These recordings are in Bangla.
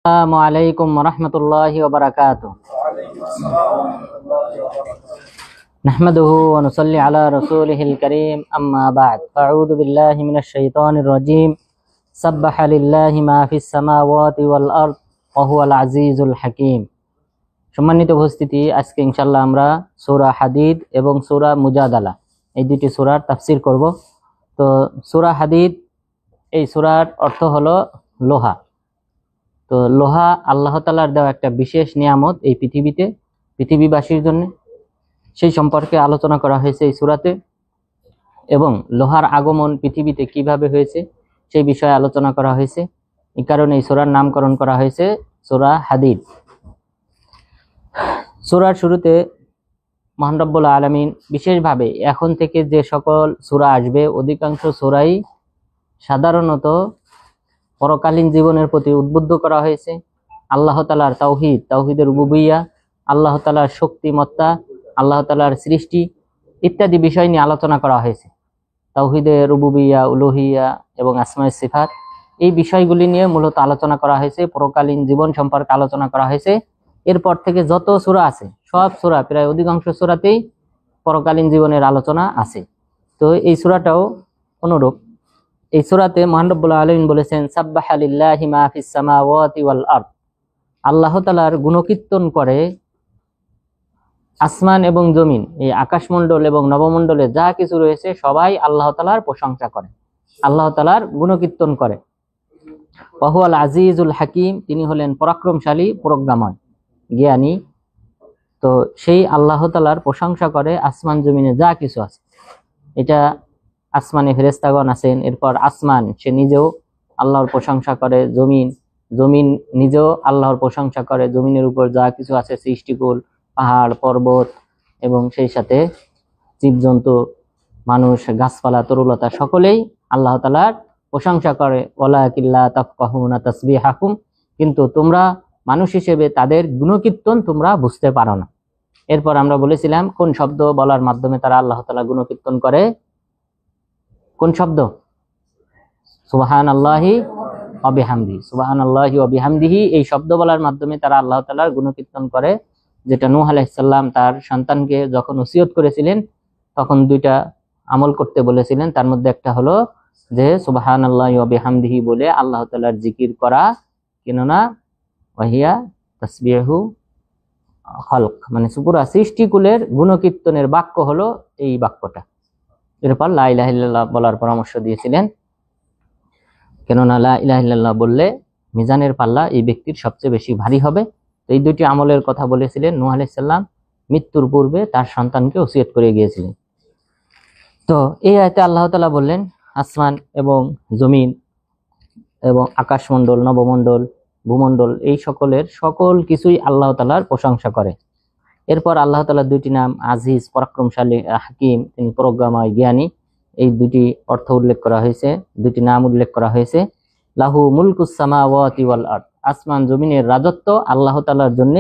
আসসালামু আলাইকুম ওয়া রাহমাতুল্লাহি ওয়া বারাকাতুহু। নাহমাদুহু ওয়া নুসাল্লি আলা রাসূলিহিল কারীম, আম্মা বা'দ। আউযু বিল্লাহি মিনাশ শাইতানির রাজীম। সাব্বাহা লিল্লাহি মা ফিস সামাওয়াতি ওয়াল আরদ ওয়া হুয়াল আজিজুল হাকীম। সম্মানিত উপস্থিতি, আজকে ইনশাআল্লাহ আমরা সূরা হাদিদ এবং সূরা মুজাদালা এই দুটি সূরার তাফসীর করব। তো সূরা হাদিদ, এই সূরার অর্থ হলো লোহা। তো লোহা আল্লাহ তাআলার দেওয়া একটা বিশেষ নিয়ামত এই পৃথিবীবাসীর জন্য, সেই সম্পর্কে আলোচনা করা হয়েছে এই সূরাতে। এবং লোহার আগমন পৃথিবীতে কিভাবে হয়েছে সেই বিষয়ে আলোচনা করা হয়েছে। এই কারণে এই সূরার নামকরণ করা হয়েছে সূরা হাদিদ। সূরার শুরুতে মহান রব্বুল আলামিন বিশেষভাবে এখন থেকে যে সকল সূরা আসবে অধিকাংশ সূরাই সাধারণত পরকালীন জীবনের প্রতি উদ্বুদ্ধ করা হয়েছে। আল্লাহ তাআলার তাওহীদের রুবুবিয়্যাহ, আল্লাহ তাআলার শক্তিমত্তা, আল্লাহ তাআলার সৃষ্টি ইত্যাদি বিষয় নিয়ে আলোচনা করা হয়েছে। তাওহীদের রুবুবিয়্যাহ, উলুহিয়্যাহ এবং আসমায়ে সিফাত, এই বিষয়গুলি নিয়ে মূলত আলোচনা করা হয়েছে। পরকালীন জীবন সম্পর্কে আলোচনা করা হয়েছে। এরপর থেকে যত সূরা আছে, সব সূরা, প্রায় অধিকাংশ সূরাতেই পরকালীন জীবনের আলোচনা আছে। তো এই সূরাটাও অনুরূপ। এই সূরাতে মহান রব্বুল আলামিন বলেছেন, সাব্বাহা লিল্লাহি মা ফিস সামাওয়াতি ওয়াল আরদ। আল্লাহ তাআলার গুণকীর্তন করে আসমান এবং জমিন, এই আকাশমণ্ডল এবং নবমণ্ডলে যা কিছু রয়েছে সবাই আল্লাহ তাআলার প্রশংসা করে, আল্লাহ তাআলার গুণকীর্তন করে। ওয়া হুয়াল আজিজুল হাকীম, তিনি হলেন পরাক্রমশালী, প্রজ্ঞাময়, জ্ঞানী। তো সেই আল্লাহ তাআলার প্রশংসা করে আসমান জমিনে যা কিছু আছে। এটা আসমানে ফেরেশতাগণ আছেন, এরপর আসমান সে নিজেও আল্লাহর প্রশংসা করে, জমিন নিজেও আল্লাহর প্রশংসা করে। জমিনের উপর যা কিছু আছে সৃষ্টিকুল, পাহাড় পর্বত এবং সেই সাথে জীবজন্তু, মানুষ, গাছপালা, তরুলতা সকলেই আল্লাহ তাআলার প্রশংসা করে। ওয়ালাকিল্লা তাফকাহুনা তাসবিহাকুম, কিন্তু তোমরা মানুষ হিসেবে তাদের গুণকীর্তন তোমরা বুঝতে পারো না। এরপর আমরা বলেছিলাম কোন শব্দ বলার মাধ্যমে তারা আল্লাহ তাআলা গুণকীর্তন করে। কোন শব্দ? সুবহানাল্লাহি ওয়া বিহামদিহি। সুবহানাল্লাহি ওয়া বিহামদিহি, এই শব্দ বলার মাধ্যমে তারা আল্লাহ তাআলার গুণকীর্তন করে, যেটা নূহ আলাইহিস সালাম তার সন্তানকে যখন ওসিয়ত করেছিলেন তখন দুইটা আমল করতে বলেছিলেন। তার মধ্যে একটা হলো যে সুবহানাল্লাহি ওয়া বিহামদিহি বলে আল্লাহ তাআলার জিকির করা, কেননা ওয়াহিয়া তাসবিহু খালক, মানে পুরা সৃষ্টিকুলের গুণকীর্তনের বাক্য হলো এই বাক্যটা। এরপর লা ইলাহা ইল্লাল্লাহ বলার পরামর্শ দিয়েছিলেন, কেননা লা ইলাহা ইল্লাল্লাহ বললে মিজানের পাল্লা এই ব্যক্তির সবচেয়ে বেশি ভারী হবে। তো এই দুটি আমলের কথা বলেছিলেন। নূহ আলাইহিস সালাম মৃত্যুর পূর্বে তার সন্তানকে ওসিয়ত করে গিয়েছিলেন। তো এই আয়াতে আল্লাহ তাআলা বললেন আসমান এবং জমিন এবং আকাশমণ্ডল, নবমণ্ডল, ভূমণ্ডল, এই সকল কিছুই আল্লাহ তাআলার প্রশংসা করে। এরপর আল্লাহ তাআলার দুইটি নাম, আজিজ পরাক্রমশালী, হাকিম তিনি প্রজ্ঞাময়, জ্ঞানী, এই দুটি অর্থ উল্লেখ করা হয়েছে, দুটি নাম উল্লেখ করা হয়েছে। লাহু মুলকুস সামাওয়াতি ওয়াল আরদ, আসমান জমিনের রাজত্ব আল্লাহ তাআলার জন্য।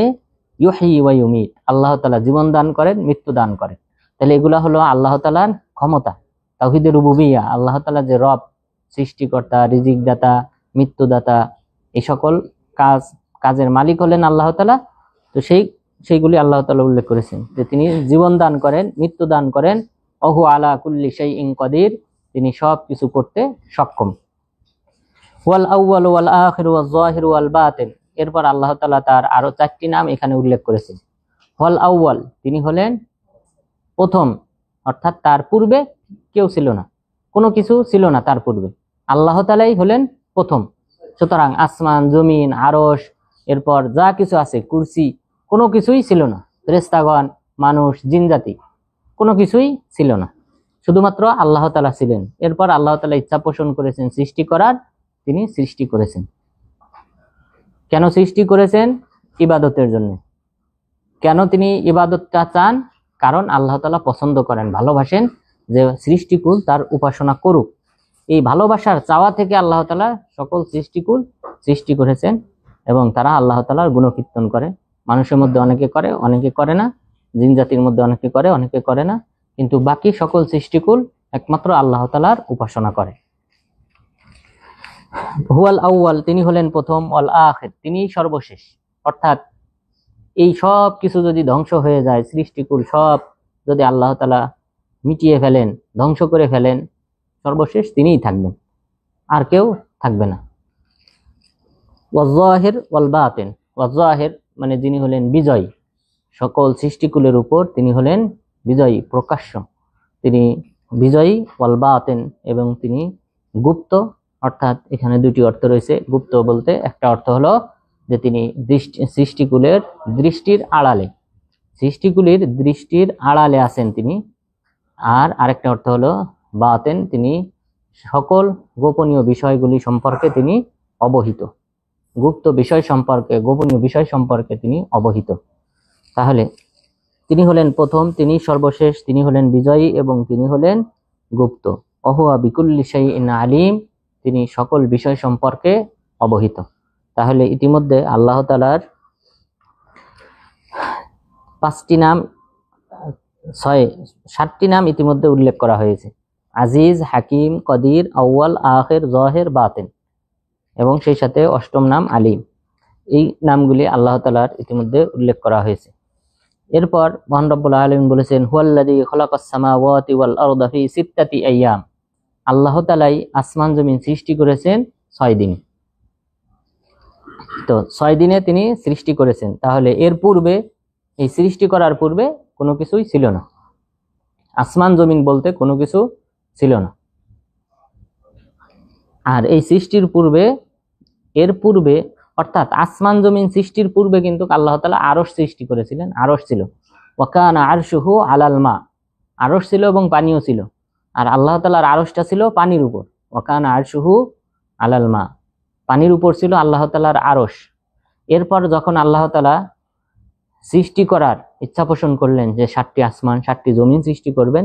ইউহয়ি ওয়া ইউমীত, আল্লাহ তাআলা জীবন দান করেন, মৃত্যু দান করেন। তাহলে এগুলা হলো আল্লাহ তাআলার ক্ষমতা, তাওহীদের রুবুবিয়্যাহ। আল্লাহ তাআলা যে রব, সৃষ্টিকর্তা, রিজিক দাতা, মৃত্যুদাতা, এই সকল কাজের মালিক হলেন আল্লাহ তাআলা। তো সেইগুলি আল্লাহ তাআলা উল্লেখ করেছেন যে তিনি জীবন দান করেন, মৃত্যু দান করেন। ওহু আলা কুল্লি শাইইন কাদির, তিনি সব কিছু করতে সক্ষম। ওয়াল আউয়াল ওয়াল আখির ওয়াল যাহির ওয়াল বাতিন, এরপর আল্লাহ তাআলা তার আরো চারটি নাম এখানে উল্লেখ করেছেন। ওয়াল আউয়াল, তিনি হলেন প্রথম, অর্থাৎ তার পূর্বে কেউ ছিল না, কোনো কিছু ছিল না তার পূর্বে, আল্লাহ তাআলাই হলেন প্রথম। সুতরাং আসমান জমিন, আরশ, এরপর যা কিছু আছে, কুরসি, কোনো কিছুই ছিল না। ফেরেশতাগণ, মানুষ, জিনজাতি, কোনো কিছুই ছিল না, শুধুমাত্র আল্লাহ তাআলা ছিলেন। এরপর আল্লাহ তাআলা ইচ্ছা পোষণ করেছেন সৃষ্টি করার, তিনি সৃষ্টি করেছেন। কেন সৃষ্টি করেছেন? ইবাদতের জন্য। কেন তিনি ইবাদতটা চান? কারণ আল্লাহ তাআলা পছন্দ করেন, ভালোবাসেন যে সৃষ্টিকুল তার উপাসনা করুক। এই ভালোবাসার চাওয়া থেকে আল্লাহ তাআলা সকল সৃষ্টিকুল সৃষ্টি করেছেন এবং তারা আল্লাহ তাআলার গুণকীর্তন করে। মানুষের মধ্যে অনেকে করে, অনেকে করে না, জিন জাতির মধ্যে অনেকে করে, অনেকে করে না, কিন্তু বাকি সকল সৃষ্টিকুল একমাত্র আল্লাহ তাআলার উপাসনা করে। হুয়াল আউয়াল, তিনি হলেন প্রথম, ওয়াল আখির, তিনি সর্বশেষ। অর্থাৎ এই সব কিছু যদি ধ্বংস হয়ে যায়, সৃষ্টিকুল সব যদি আল্লাহ তাআলা মিটিয়ে ফেলেন, ধ্বংস করে ফেলেন, সর্বশেষ তিনিই থাকবেন, আর কেউ থাকবে না। ওয়াজ-যাহির ওয়াল বাতিন, ওয়াজ-যাহির মানে যিনি হলেন বিজয়ী, সকল সৃষ্টিকুলের উপর তিনি হলেন বিজয়ী, প্রকাশ্য, তিনি বিজয়ী। ওয়াল বাতিন, এবং তিনি গুপ্ত। অর্থাৎ এখানে দুটি অর্থ রয়েছে। গুপ্ত বলতে একটা অর্থ হলো যে তিনি সৃষ্টিকুলের দৃষ্টির আড়ালে, সৃষ্টিকুলের দৃষ্টির আড়ালে আছেন তিনি। আর আরেকটা অর্থ হলো বাতেন, তিনি সকল গোপনীয় বিষয়গুলি সম্পর্কে তিনি অবহিত, গুপ্ত বিষয় সম্পর্কে, গোপনীয় বিষয় সম্পর্কে তিনি অবহিত। তাহলে তিনি হলেন প্রথম, তিনি সর্বশেষ, তিনি হলেন বিজয়ী, এবং তিনি হলেন গুপ্ত। ওহুয়া বিকুল্লি শাইইন আলিম, তিনি সকল বিষয় সম্পর্কে অবহিত। তাহলে ইতিমধ্যে আল্লাহ তাআলার 5টি নাম, 7টি নাম ইতিমধ্যে উল্লেখ করা হয়েছে। আজিজ, হাকিম, কদির, আউয়াল, আখির, যাহির, বাতিন, এবং সেই সাথে 8ম নাম আলিম। এই নামগুলি আল্লাহ তাআলার ইতিমধ্যে উল্লেখ করা হয়েছে। এরপর মহান রব্বুল আলামিন বলেছেন, হুয়াল্লাযী খালাকাস সামাওয়াতি ওয়াল আরদা ফি সিত্তাতি আইয়াম, আল্লাহ তাআলাই আসমান জমিন সৃষ্টি করেছেন 6 দিনে। তো 6 দিনে তিনি সৃষ্টি করেছেন। তাহলে এর পূর্বে, এই সৃষ্টি করার পূর্বে কোনো কিছুই ছিল না, আসমান জমিন বলতে কোনো কিছু ছিল না। আর এই সৃষ্টির পূর্বে, এর পূর্বে অর্থাৎ আসমান জমিন সৃষ্টির পূর্বে কিন্তু আল্লাহ তাআলা আরশ সৃষ্টি করেছিলেন। আরশ ছিল, ওয়া কানা আরশুহু আলাল মা, আরশ ছিল এবং পানিও ছিল। আর আল্লাহ তাআলার আরশটা ছিল পানির উপর, ওয়া কানা আরশুহু আলাল মা, পানির উপর ছিল আল্লাহ তাআলার আরশ। এরপর যখন আল্লাহ তাআলা সৃষ্টি করার ইচ্ছা পোষণ করলেন যে 7টি আসমান 7টি জমিন সৃষ্টি করবেন,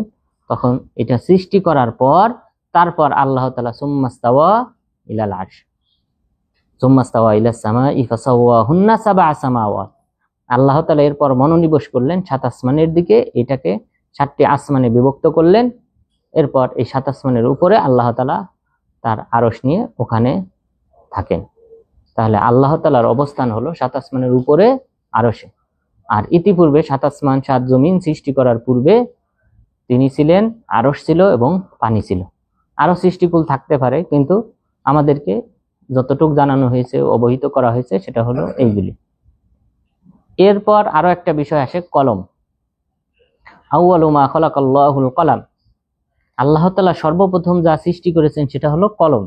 তখন এটা সৃষ্টি করার পর তারপর আল্লাহ তাআলা সুম্মাস্তাওয়া ইলাল আরশ, সুম্মাস্তাওয়া ইলাস সামাই ফাসাওয়াহুন্না সাবআ সামাওয়াত, আল্লাহ তাআলা এরপর মনোনিবেশ করলেন 7 আসমানের দিকে, এটাকে 7টি আসমানে বিভক্ত করলেন। এরপর এই 7 আসমানের উপরে আল্লাহ তাআলা তার আরশ নিয়ে ওখানে থাকেন। তাহলে আল্লাহ তাআলার অবস্থান হলো 7 আসমানের উপরে আরশে। আর ইতিপূর্বে 7 আসমান 7 জমিন সৃষ্টি করার পূর্বে তিনি ছিলেন, আরশ ছিল এবং পানি ছিল। আরো সৃষ্টিকুল থাকতে পারে, কিন্তু আমাদেরকে যতটুকু জানানো হয়েছে, অবহিত করা হয়েছে, সেটা হলো এইগুলি। এরপর আরো একটা বিষয় আসে, কলম। আউয়ালু মা খালাকাল্লাহুল কলাম, আল্লাহ তাআলা সর্বপ্রথম যা সৃষ্টি করেছেন সেটা হলো কলম।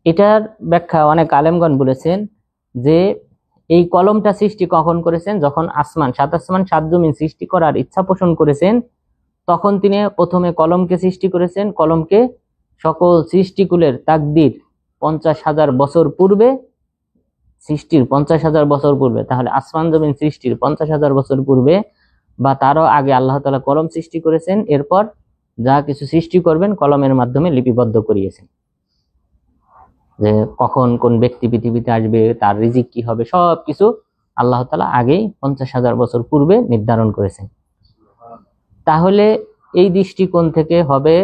এটার ব্যাখ্যা অনেক আলেমগণ বলেছেন যে এই কলমটা সৃষ্টি কখন করেছেন, যখন 7 আসমান 7 জমিন সৃষ্টি করার ইচ্ছা পোষণ করেছেন, তখন তিনি প্রথমে কলমকে সৃষ্টি করেছেন। কলমকে সকল সৃষ্টিকুলের তাকদীর 50,000 বছর পূর্বে, সৃষ্টির 50,000 বছর পূর্বে, তাহলে আসমান জমিন সৃষ্টির 50,000 বছর পূর্বে বা তারও আগে আল্লাহ তাআলা কলম সৃষ্টি করেছেন। এরপর যা কিছু সৃষ্টি করবেন কলমের মাধ্যমে লিপিবদ্ধ করিয়েছেন, যে কখন কোন ব্যক্তি পৃথিবীতে আসবে, তার রিজিক কি হবে, সবকিছু আল্লাহ তাআলা আগেই 50,000 বছর পূর্বে নির্ধারণ করেছেন। তাহলে এই দৃষ্টিকোণ থেকে হবে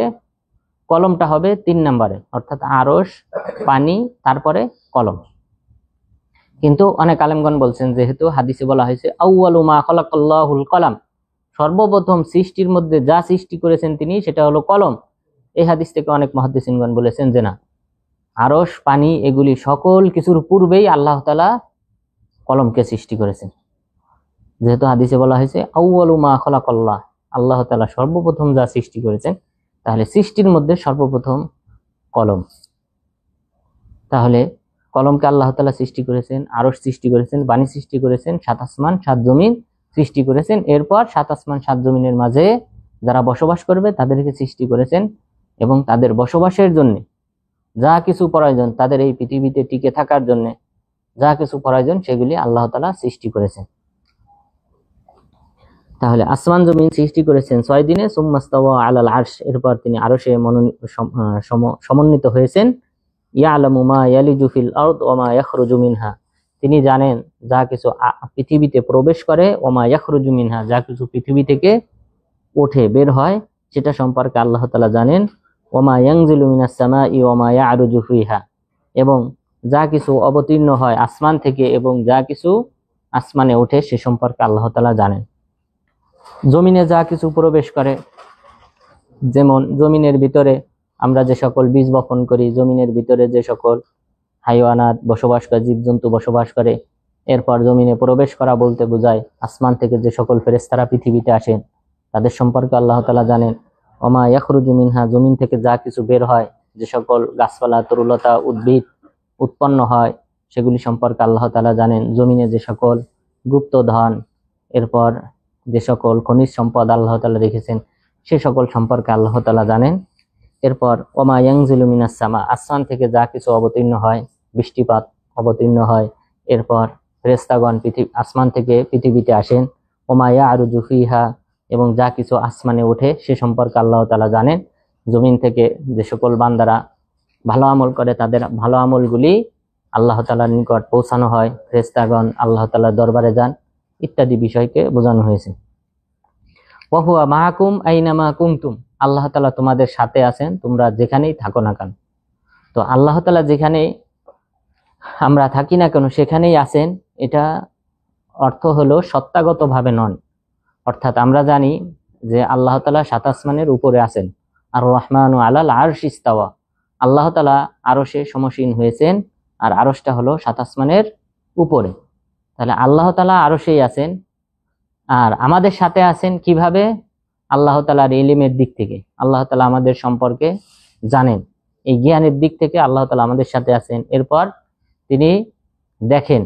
কলমটা হবে 3 নম্বরে, অর্থাৎ আরশ, পানি, তারপরে কলম। কিন্তু অনেক আলেমগণ বলছেন যেহেতু হাদিসে বলা হয়েছে আউয়ালু মা খালাকাল্লাহুল কলাম, সর্বপ্রথম সৃষ্টির মধ্যে যা সৃষ্টি করেছেন তিনি সেটা হলো কলম, এই হাদিস থেকে অনেক মুহাদ্দিসিনগণ বলেছেন যে না, আরশ, পানি এগুলি সকল কিছুর পূর্বেই আল্লাহ তাআলা কলমকে সৃষ্টি করেছেন। যেহেতু হাদিসে বলা হয়েছে আউয়ালু মা খালাকাল্লাহ, আল্লাহ তাআলা সর্বপ্রথম যা সৃষ্টি করেছেন, তাহলে সৃষ্টির মধ্যে সর্বপ্রথম কলম। তাহলে কলমকে আল্লাহ তাআলা সৃষ্টি করেছেন, আরশ সৃষ্টি করেছেন, পানি সৃষ্টি করেছেন, 7 আসমান 7 জমিন সৃষ্টি করেছেন। এরপর 7 আসমান 7 জমিনের মাঝে যারা বসবাস করবে তাদেরকে সৃষ্টি করেছেন, এবং তাদের বসবাসের জন্য যা কিছু প্রয়োজন, তাদের এই পৃথিবীতে টিকে থাকার জন্য যা কিছু প্রয়োজন সেগুলি আল্লাহ তাআলা সৃষ্টি করেছেন। তাহলে আসমান জমিন সৃষ্টি করেছেন 6 দিনে। সুম্মাস্তাওয়া আলাল আরশ, এরপর তিনি আরশে সমন্বিত হয়েছেন। ইয়ালামু মা ইয়ালিজু ফিল আরদ ওয়া মা ইয়াখরুজু মিনহা, তিনি জানেন যা কিছু পৃথিবীতে প্রবেশ করে, ওয়া মা ইয়াখরুজু মিনহা, যা কিছু পৃথিবী থেকে ওঠে বের হয় সেটা সম্পর্কে আল্লাহ তাআলা জানেন। ওয়া মা ইয়ানজিলু মিনাস সামাই ওয়া মা ইয়ারুজু ফিহা, এবং যা কিছু অবতীর্ণ হয় আসমান থেকে এবং যা কিছু আসমানে ওঠে সে সম্পর্কে আল্লাহ তাআলা জানেন। জমিনে যা কিছু প্রবেশ করে, যেমন জমিনের ভিতরে আমরা যে সকল বীজ বপন করি, জমিনের ভিতরে যে সকল হাইওয়ানাত বসবাস করে, জীবজন্তু বসবাস করে, এরপর জমিনে প্রবেশ করা বলতে বোঝায় আসমান থেকে যে সকল ফেরেশতারা পৃথিবীতে আসেন তাদের সম্পর্কে আল্লাহ তাআলা জানেন। ওমা ইয়াখরুজু মিনহা, জমিন থেকে যা কিছু বের হয়, যে সকল গাছপালা তরুলতা উদ্ভিদ উৎপন্ন হয় সেগুলি সম্পর্কে আল্লাহ তাআলা জানেন। জমিনে যে সকল গুপ্ত ধন, এরপর যে সকল খনিজ সম্পদ আল্লাহ তাআলা রেখেছেন সে সকল সম্পর্কে আল্লাহ তাআলা জানেন। এরপর ওমা ইয়ানজিলু মিনাস সামা, আসমান থেকে যা কিছু অবতীর্ণ হয়, বৃষ্টিপাত অবতীর্ণ হয়, এরপর ফেরেশতাগণ আসমান থেকে পৃথিবীতে আসেন। ওমা ইয়ারুজু ফিহা, এবং যা কিছু আসমানে ওঠে সে সম্পর্কে আল্লাহ তাআলা জানেন। জমিন থেকে যে সকল বান্দারা ভালো আমল করে তাদের ভালো আমলগুলি আল্লাহ তাআলার নিকট পৌঁছানো হয়, ফেরেশতাগণ আল্লাহ তাআলার দরবারে যান, ইত্যাদি বিষয়কে বোঝানো হয়েছে। ওয়া হুয়া মাআকুম আইনামা কুনতুম, আল্লাহ তাআলা তোমাদের সাথে আছেন তোমরা যেখানেই থাকো না কেন। তো আল্লাহ তাআলা যেখানে আমরা থাকি না কেন সেখানেই আছেন, এটা অর্থ হলো সত্তাগতভাবে নন। অর্থাৎ আমরা জানি যে আল্লাহ তাআলা সাত আসমানের উপরে আছেন, আর রহমানু আলাল আরশি ইস্তাওয়া, আল্লাহ তাআলা আরশে সমসীন হয়েছেন, আর আরশটা হলো সাত আসমানের উপরে। তাহলে আল্লাহ তাআলা আরশেই আছেন, আর আমাদের সাথে আছেন কিভাবে? আল্লাহ তাআলার ইলমের দিক থেকে আল্লাহ তাআলা আমাদের সম্পর্কে জানেন, এই জ্ঞানের দিক থেকে আল্লাহ তাআলা আমাদের সাথে আছেন। এরপর তিনি দেখেন,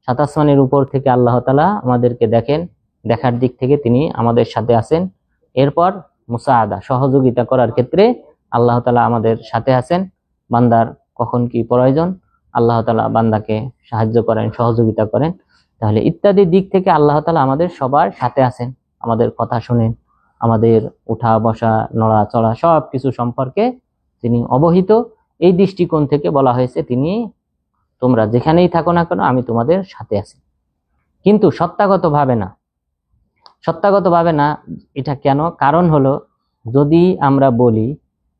সাত আসমানের উপর থেকে আল্লাহ তাআলা আমাদেরকে দেখেন, দেখার দিক থেকে তিনি আমাদের সাথে আছেন। এরপর মুসাআদা, সহযোগিতা করার ক্ষেত্রে আল্লাহ তাআলা আমাদের সাথে আছেন। বান্দার কখন কি প্রয়োজন আল্লাহ তাআলা বান্দাকে সাহায্য করেন, সহযোগিতা করেন। তাহলে ইত্যাদি দিক থেকে আল্লাহ তাআলা আমাদের সবার সাথে আছেন, আমাদের কথা শুনেন, আমাদের উঠা বসা নড়াচড়া সব কিছু সম্পর্কে তিনি অবহিত। এই দৃষ্টিকোণ থেকে বলা হয়েছে তিনি তোমরা যেখানেই থাকো না কেন আমি তোমাদের সাথে আছি। কিন্তু সত্তাগতভাবে না, সত্তাগতভাবে না। এটা কেন? কারণ হলো যদি আমরা বলি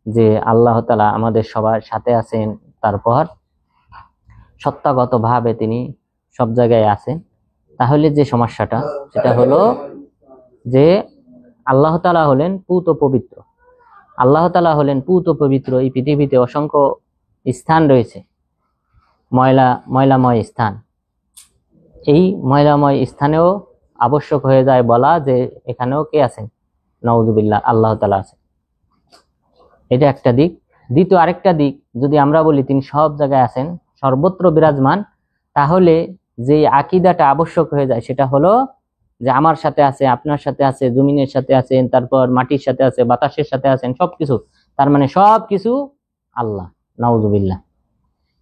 যে আল্লাহ তাআলা আমাদের সবার সাথে আছেন, তারপর সত্তাগতভাবে তিনি সব জায়গায় আছেন, তাহলে যে সমস্যাটা সেটা হলো যে আল্লাহ তাআলা হলেন পুত পবিত্র। আল্লাহ তাআলা হলেন পুত পবিত্র। এই পৃথিবীতে অসংখ্য স্থান রয়েছে, ময়লাময় স্থান। এই ময়লাময় স্থানেও আবশ্যক হয়ে যায় বলা যে এখানেও কে আছেন? নাউযুবিল্লাহ, আল্লাহ তাআলা আছেন। এটা একটা দিক। দ্বিতীয় আরেকটা দিক, যদি আমরা বলি তিনি সব জায়গায় আছেন, সর্বত্র বিরাজমান, তাহলে যে আকীদাটা আবশ্যক হয়ে যায় সেটা হলো যে আমার সাথে আছে, আপনার সাথে আছে, জমিনের সাথে আছেন, তারপর মাটির সাথে আছে, বাতাসের সাথে আছেন, সবকিছু। তার মানে সবকিছু আল্লাহ। নাউযুবিল্লাহ।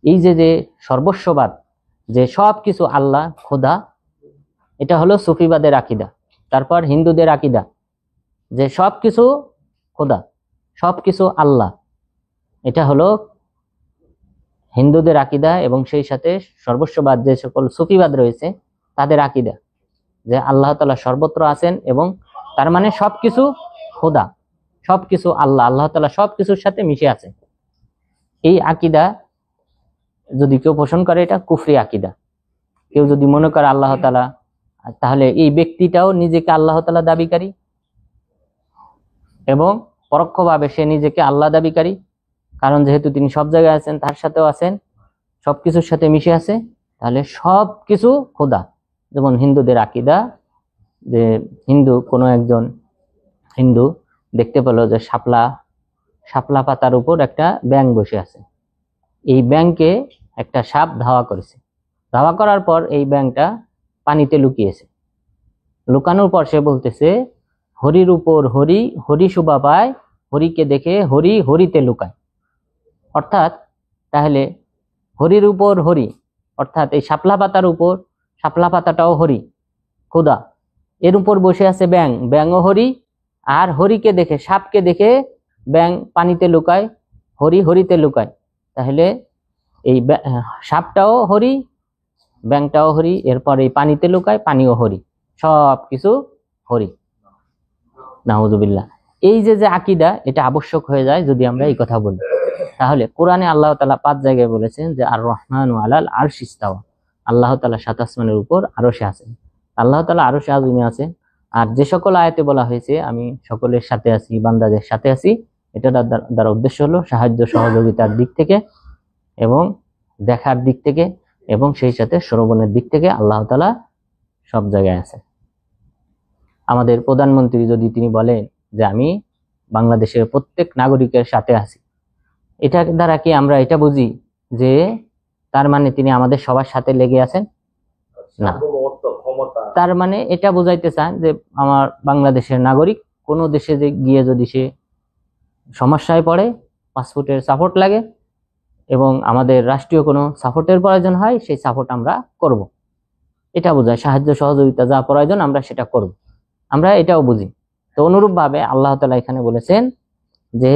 এই যে সর্বস্ববাদ, যে সবকিছু আল্লাহ, খোদা, এটা হলো সুফিবাদের আকীদা। তারপর হিন্দুদের আকীদা যে সবকিছু খোদা, সবকিছু আল্লাহ, এটা হলো হিন্দুদের আকীদা। এবং সেই সাথে সর্বস্ববাদ যে সকল সুফিবাদ রয়েছে তাদের আকীদা যে আল্লাহ তাআলা সর্বত্র আছেন এবং তার মানে সবকিছু খোদা, সবকিছু আল্লাহ, আল্লাহ তাআলা সবকিছুর সাথে মিশে আছে। এই আকীদা যদি কেউ পোষণ করে এটা কুফরি আকীদা। কেউ যদি মনে করে আল্লাহ তাআলা, তাহলে এই ব্যক্তিটাও নিজেকে আল্লাহ তাআলা দাবিকারী এবং পরোক্ষভাবে সে নিজেকে আল্লাহ দাবিকারী। কারণ যেহেতু তিনি সব জায়গায় আছেন, তার সাথেও আছেন, সবকিছুর সাথে মিশে আছে, তাহলে সবকিছু খোদা। যেমন হিন্দুদের আকীদা যে কোনো একজন হিন্দু দেখতে পেল যে শাপলা পাতার উপর একটা ব্যাঙ বসে আছে। এই ব্যাঙকে একটা সাপ ধাওয়া করেছে। ধাওয়া করার পর এই ব্যাঙটা পানিতে লুকিয়েছে। লুকানোর পর সে বলতেছে হরির উপর হরি, হরি শোভা পায়, হরিকে দেখে হরি হরিতে লুকায়। অর্থাৎ তাহলে হরির উপর হরি, অর্থাৎ এই শাপলা পাতার উপর, শাপলা পাতাটাও হরি, খোদা, এর উপর বসে আছে ব্যাঙ, ব্যাঙও হরি, আর হরিকে দেখে, সাপকে দেখে ব্যাঙ পানিতে লুকায়, হরি হরিতে লুকায়। তাহলে এই সাপটাও হরি, ব্যাঙটাও হরি, এরপর এই পানিতে লুকায়, পানিও হরি, সব কিছু হরি। নাউযুবিল্লাহ। এই যে আকীদা, এটা আবশ্যক হয়ে যায় যদি আমরা এই কথা বলি। তাহলে কোরআনে আল্লাহ তাআলা 5 জায়গায় বলেছেন যে আর রহমানু আলাল আরশি ইস্তাওয়া, আল্লাহ তাআলা 7 আসমানের উপর আরশে আছেন। আল্লাহ তাআলা আরশে আযমে আছেন। আর যে সকল আয়াতে বলা হয়েছে আমি সকলের সাথে আছি, বান্দাদের সাথে আছি, এটা দ্বারা উদ্দেশ্য হলো সাহায্য সহযোগিতার দিক থেকে এবং দেখার দিক থেকে এবং সেই সাথে শ্রবণের দিক থেকে আল্লাহ তাআলা সব জায়গায় আছে। আমাদের প্রধানমন্ত্রী যদি তিনি বলেন যে আমি বাংলাদেশের প্রত্যেক নাগরিকের সাথে আছি, এটা দ্বারা কি আমরা এটা বুঝি যে তার মানে তিনি আমাদের সবার সাথে লেগে আছেন? না, তার মানে এটা বোঝাইতে চান যে আমার বাংলাদেশের নাগরিক কোনো দেশে গিয়ে যদি সে সমস্যায় পড়ে, পাসপোর্টের সাপোর্ট লাগে এবং আমাদের রাষ্ট্রীয় কোনো সাপোর্টের প্রয়োজন হয়, সেই সাপোর্ট আমরা করব। এটা বোঝায় সাহায্য সহযোগিতা যা প্রয়োজন আমরা সেটা করব, আমরা এটাও বুঝি। তো অনুরূপভাবে আল্লাহ তাআলা এখানে বলেছেন যে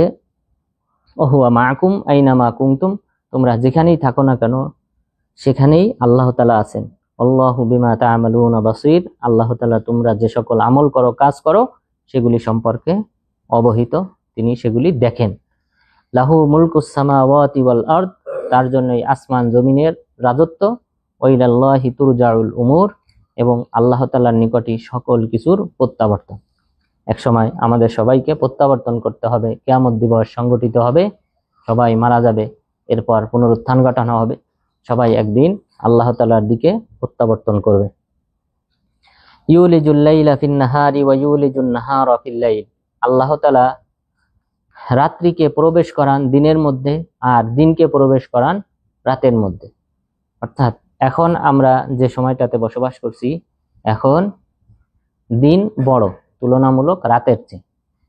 ওহুয়া মাআকুম আইনামা কুনতুম, তোমরা যেখানেই থাকো না কেন সেখানেই আল্লাহ তাআলা আছেন। আল্লাহু বিমা তা'মালুনা বাসীর, আল্লাহ তাআলা তোমরা যে সকল আমল করো, কাজ করো, সেগুলি সম্পর্কে অবহিত, তিনি সেগুলি দেখেন। লাহু মুলকুস সামাওয়াতি ওয়াল আরদ, তার জন্যই আসমান জমিনের রাজত্ব। ওয়া ইলাল্লাহি তুরজাউল উমুর, এবং আল্লাহ তাআলার নিকটই সকল কিছুর প্রত্যাবর্তন। এক সময় আমাদের সবাইকে প্রত্যাবর্তন করতে হবে, কিয়ামত দিবস সংগঠিত হবে, সবাই মারা যাবে, এরপর পুনরুত্থান ঘটানো হবে, সবাই একদিন আল্লাহ তাআলার দিকে প্রত্যাবর্তন করবে। ইউলিজুল লাইলা ফিন নাহারি ওয়া ইউলিজুন নাহারা ফিল লাইল, আল্লাহ তাআলা রাত্রিকে প্রবেশ করান দিনের মধ্যে আর দিনকে প্রবেশ করান রাতের মধ্যে। অর্থাৎ এখন আমরা যে সময়টাতে বসবাস করছি, এখন দিন বড় তুলনামূলক রাতের চেয়ে।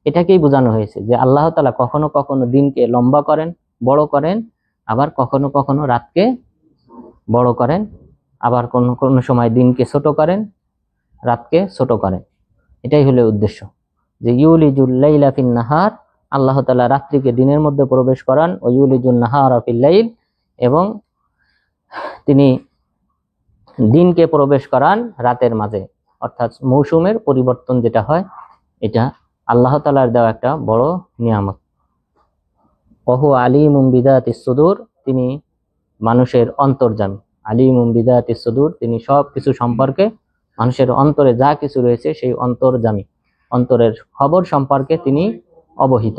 এটাকেই বোঝানো হয়েছে যে আল্লাহ তাআলা কখনো কখনো দিনকে লম্বা করেন, বড় করেন, আবার কখনো কখনো রাতকে বড় করেন, আবার কোনো কোনো সময় দিনকে ছোট করেন, রাতকে ছোট করেন। এটাই হলো উদ্দেশ্য যে ইউলিজুল লাইলা ফিন নাহার, আল্লাহ তাআলা রাত্রিকে দিনের মধ্যে প্রবেশ করান, ও ইউলিজুন নাহারা ফিল লাইল, এবং তিনি দিনকে প্রবেশ করান রাতের মাঝে। অর্থাৎ মৌসুমের পরিবর্তন যেটা হয়, এটা আল্লাহ তাআলার দেওয়া একটা বড় নিয়ামত। ওহু আলিমুম বিযাতিস সুদূর, তিনি মানুষের অন্তর্যামী। আলিমুম বিযাতিস সুদূর, তিনি সব কিছু সম্পর্কে, মানুষের অন্তরে যা কিছু রয়েছে সেই অন্তর্যামী, অন্তরের খবর সম্পর্কে তিনি অবহিত।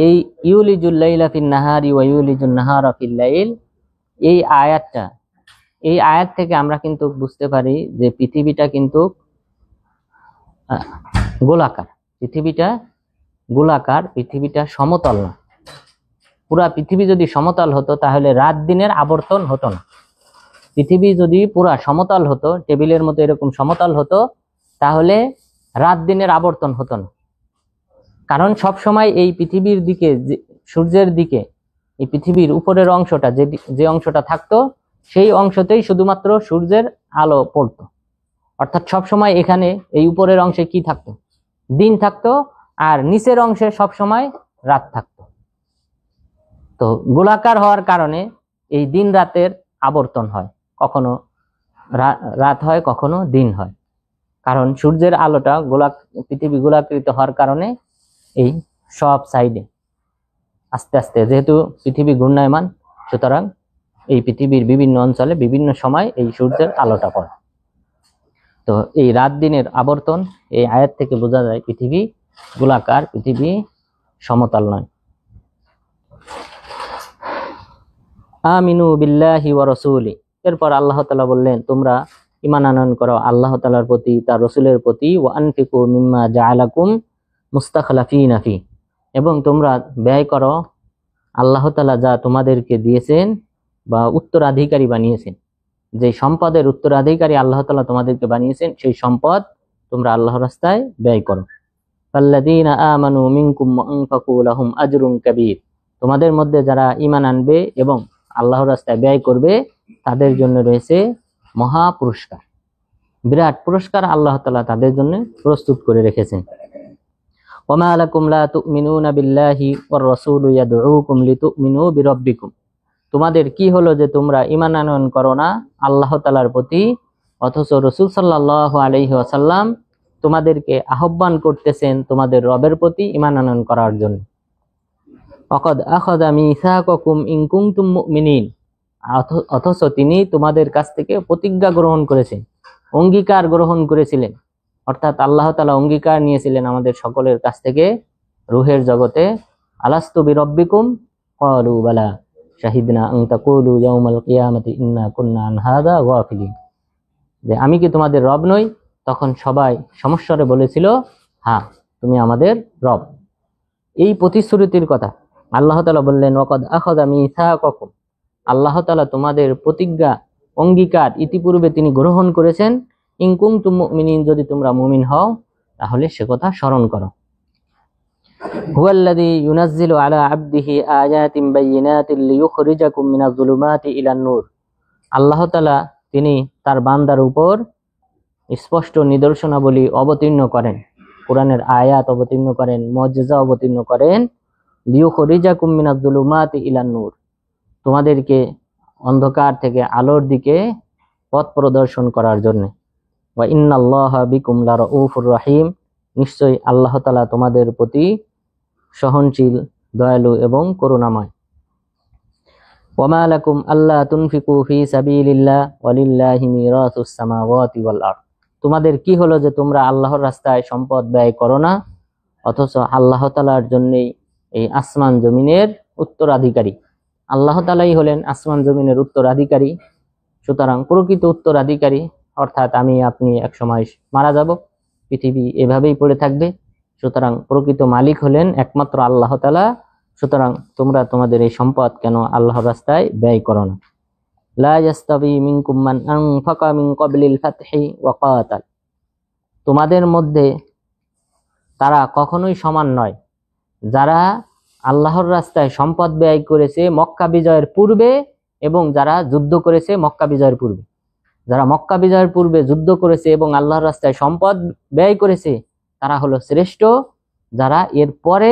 এই ইউলিজুল লাইলা ফিন নাহারি ওয়া ইউলিজুন নাহারা ফিল লাইল, এই আয়াত থেকে আমরা কিন্তু বুঝতে পারি যে পৃথিবীটা কিন্তু গোলাকার, পৃথিবীটা সমতল না। পুরা পৃথিবী যদি সমতল হতো তাহলে রাত দিনের আবর্তন হতো না। পৃথিবী যদি পুরা সমতল হতো, টেবিলের মতো এরকম সমতল হতো, তাহলে রাত দিনের আবর্তন হতো না। কারণ সব সময় এই পৃথিবীর দিকে, সূর্যের দিকে, এই পৃথিবীর উপরের অংশটা যে অংশটা থাকতো, সেই অংশতেই শুধুমাত্র সূর্যের আলো পড়তো। অর্থাৎ সব সময় এখানে এই উপরের অংশে কি থাকতো? দিন থাকতো, আর নিচের অংশে সব সময় রাত থাকতো। তো গোলাকার হওয়ার কারণে এই দিন রাতের আবর্তন হয়, কখনো রাত হয়, কখনো দিন হয়। কারণ সূর্যের আলোটা পৃথিবী গোলাকৃত হওয়ার কারণে এই সব সাইডে আস্তে আস্তে, যেহেতু পৃথিবী ঘূর্ণায়মান, সুতরাং এই পৃথিবীর বিভিন্ন অঞ্চলে বিভিন্ন সময় এই সূর্যের আলোটা পড়ে। তো এই রাত দিনের আবর্তন, এই আয়াত থেকে বোঝা যায় পৃথিবী গোলাকার, পৃথিবী সমতল নয়। আমিনু বিল্লাহি ওয়া রাসূলি, এরপর আল্লাহ তাআলা বললেন তোমরা ঈমান আনয়ন করো আল্লাহ তাআলার প্রতি, তার রাসূলের প্রতি। ওয়া আনফিকু মিম্মা জাআলাকুম মুস্তাখলাফিনা ফি, এবং তোমরা ব্যয় করো আল্লাহ তাআলা যা তোমাদেরকে দিয়েছেন বা উত্তরাধিকারী বানিয়েছেন, যে সম্পদের উত্তরাধিকারী আল্লাহ তাআলা তোমাদেরকে বানিয়েছেন, সেই সম্পদ তোমরা আল্লাহর রাস্তায় ব্যয় করো। ফাল্লাযীনা আমানু মিনকুম ওয়া আনফাকু লাহুম আজরুন কাবীর, তোমাদের মধ্যে যারা ঈমান আনবে এবং আল্লাহর রাস্তায় ব্যয় করবে তাদের জন্য রয়েছে মহা পুরস্কার, বিরাট পুরস্কার আল্লাহ তাআলা তাদের জন্য প্রস্তুত করে রেখেছেন। ওয়ামা লাকুম লা তুমিনুনা বিল্লাহি ওয়ার রাসূলু ইয়াদউকুম লিতুমিনু বিরাব্বিকুম, তোমাদের কি হলো যে তোমরা ঈমান আনয়ন করো না আল্লাহ তাআলার প্রতি, অথচ রাসূল সাল্লাল্লাহু আলাইহি ওয়াসাল্লাম তোমাদেরকে আহ্বান করতেছেন তোমাদের রবের প্রতি ঈমান আনয়ন করার জন্য। ওয়াকাদ আখাযা মিসাকাকুম ইন কুনতুম মুমিনিন, অথচ তিনি তোমাদের কাছ থেকে প্রতিজ্ঞা গ্রহণ করেছেন, অঙ্গীকার গ্রহণ করেছিলেন। অর্থাৎ আল্লাহ তাআলা অঙ্গীকার নিয়েছিলেন আমাদের সকলের কাছ থেকে রূহের জগতে। আলাস্তু বিরব্বিকুম ক্বালু বালা শাহিদনা আন তাকুলু ইয়াউমাল কিয়ামাতি ইন্না কুন্না আন হাযা গাফিলিন, যে আমি কি তোমাদের রব নই? তখন সবাই সমস্বরে বলেছিল, হ্যাঁ তুমি আমাদের রব। এই প্রতিশ্রুতির কথা আল্লাহ তাআলা বললেন, ওয়াকাদ আখাযা মিসাকাকুম, আল্লাহ তাআলা তোমাদের প্রতিজ্ঞা অঙ্গীকার ইতিপূর্বে তিনি গ্রহণ করেছেন। ইন কুনতুম মুমিনিন, যদি তোমরা মুমিন হও তাহলে সে কথা স্মরণ করো। হুয়াল্লাযী ইউনাজ্জিলু আলা আবদিহি আয়াতিন বাইয়িনাতিন লিইখরিজাকুম মিনাজ যুলুমাতি ইলান নূর, আল্লাহ তাআলা তিনি তার বান্দার উপর স্পষ্ট নিদর্শনাবলী অবতীর্ণ করেন, কোরআনের আয়াত অবতীর্ণ করেন, মুজিজা অবতীর্ণ করেন। লিইখরিজাকুম মিনাজ যুলুমাতি ইলান নূর, তোমাদেরকে অন্ধকার থেকে আলোর দিকে পথ প্রদর্শন করার জন্য। ওয়া ইন্নাল্লাহা বিকুম লারাউফুর রহিম, নিশ্চয়ই আল্লাহ তাআলা তোমাদের প্রতি সহনশীল, দয়ালু এবং করুণাময়। ওয়ামা লাকুম আল্লা তুনফিকু ফি সাবিলিল্লাহ ওয়ালিল্লাহি মিরাসুস সামাওয়াতি ওয়াল আরদ, তোমাদের কি হলো যে তোমরা আল্লাহর রাস্তায় সম্পদ ব্যয় করো না, অথচ আল্লাহ তাআলার জন্যই এই আসমান জমিনের উত্তরাধিকারী। আল্লাহ তাআলাই হলেন আসমান জমিনের উত্তরাধিকারী। সুতরাং প্রকৃত উত্তরাধিকারী অর্থাৎ আমি আপনি একসময় মারা যাব, পৃথিবী এভাবেই পড়ে থাকবে। সুতরাং প্রকৃত মালিক হলেন একমাত্র আল্লাহ তাআলা। সুতরাং তোমরা তোমাদের এই সম্পদ কেন আল্লাহর রাস্তায় ব্যয় করো না। লা ইয়াস্তাবি মিনকুম মান আনফাকা মিন ক্বাবলিল ফাতহি ওয়া কাতাল, তোমাদের মধ্যে তারা কখনোই সমান নয় যারা আল্লাহর রাস্তায় সম্পদ ব্যয় করেছে মক্কা বিজয়ের পূর্বে এবং যারা যুদ্ধ করেছে মক্কা বিজয়ের পূর্বে। যারা মক্কা বিজয়ের পূর্বে যুদ্ধ করেছে এবং আল্লাহর রাস্তায় সম্পদ ব্যয় করেছে তারা হলো শ্রেষ্ঠ যারা এর পরে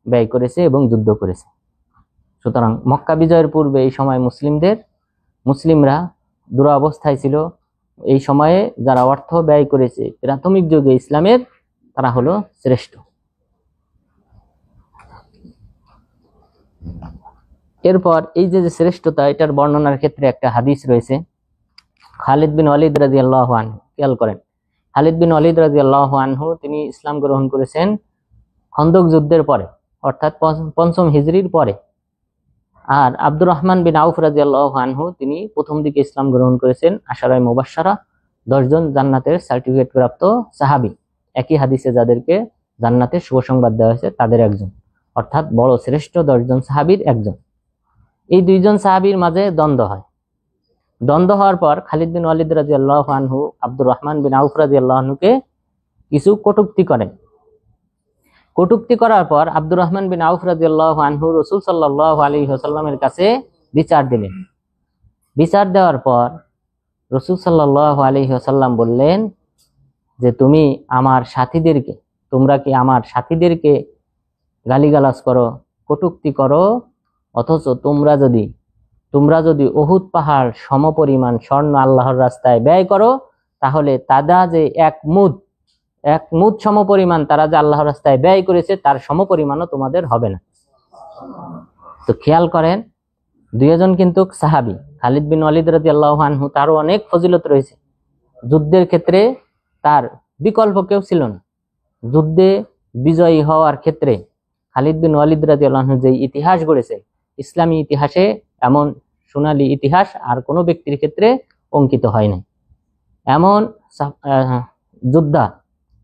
ব্যয় করেছে এবং যুদ্ধ করেছে। সুতরাং মক্কা বিজয়ের পূর্বে এই সময় মুসলিমরা দুরবস্থায় ছিল। এই সময়ে যারা অর্থ ব্যয় করেছে প্রাথমিক যুগে ইসলামের, তারা হলো শ্রেষ্ঠ। এরপর এই যে শ্রেষ্ঠতা, এটার বর্ণনার ক্ষেত্রে একটা হাদিস রয়েছে। খালিদ বিন ওয়ালিদ রাদিয়াল্লাহু আনহু, খেয়াল করেন, খালিদ বিন ওয়ালিদ রাদিয়াল্লাহু আনহু তিনি ইসলাম গ্রহণ করেছেন খন্দক যুদ্ধের পরে, অর্থাৎ ৫ম হিজরির পরে। আর আব্দুর রহমান বিন আউফ রাদিয়াল্লাহু আনহু তিনি প্রথম দিকে ইসলাম গ্রহণ করেছেন। আশারায়ে মুবাশশারা ১০ জন জান্নাতের সার্টিফিকেট প্রাপ্ত সাহাবী, একই হাদিসে যাদেরকে জান্নাতের শুভ সংবাদ দেওয়া হয়েছে তাদের একজন, অর্থাৎ বড় শ্রেষ্ঠ ১০ জন সাহাবীর একজন। এই ২ জন সাহাবীর মাঝে দ্বন্দ্ব হয়। দ্বন্দ্ব হওয়ার পর খালিদ বিন ওয়ালিদ রাদিয়াল্লাহু আনহু আব্দুর রহমান বিন আউফ রাদিয়াল্লাহু আনহুকে কিছু কটূক্তি করেন। কটূক্তি করার পর আব্দুর রহমান বিন আউফ রাদিয়াল্লাহু আনহু রাসূল সাল্লাল্লাহু আলাইহি ওয়াসাল্লামের কাছে বিচার দিলেন। বিচার দেওয়ার পর রাসূল সাল্লাল্লাহু আলাইহি ওয়াসাল্লাম বললেন যে তোমরা কি আমার সাথীদেরকে গালিগালাজ করো, কটূক্তি করো, অথচ তোমরা যদি উহুদ পাহাড় সমপরিমাণ স্বর্ণ আল্লাহর রাস্তায় ব্যয় করো তাহলে তারা যে এক মুদ সমপরিমাণ তারা যে আল্লাহর রাস্তায় ব্যয় করেছে তার সমপরিমাণও তোমাদের হবে না। তো খেয়াল করেন, ২ জন কিন্তু সাহাবী। খালিদ বিন ওয়ালিদ রাদিয়াল্লাহু আনহু তারও অনেক ফজিলত রয়েছে, যুদ্ধের ক্ষেত্রে তার বিকল্প কেউ ছিল না। যুদ্ধে বিজয়ী হওয়ার ক্ষেত্রে খালিদ বিন ওয়ালিদ রাদিয়াল্লাহু আনহু যে ইতিহাস গড়েছে, ইসলামী ইতিহাসে এমন সোনালী ইতিহাস আর কোনো ব্যক্তির ক্ষেত্রে অঙ্কিত হয় নাই। এমন যোদ্ধা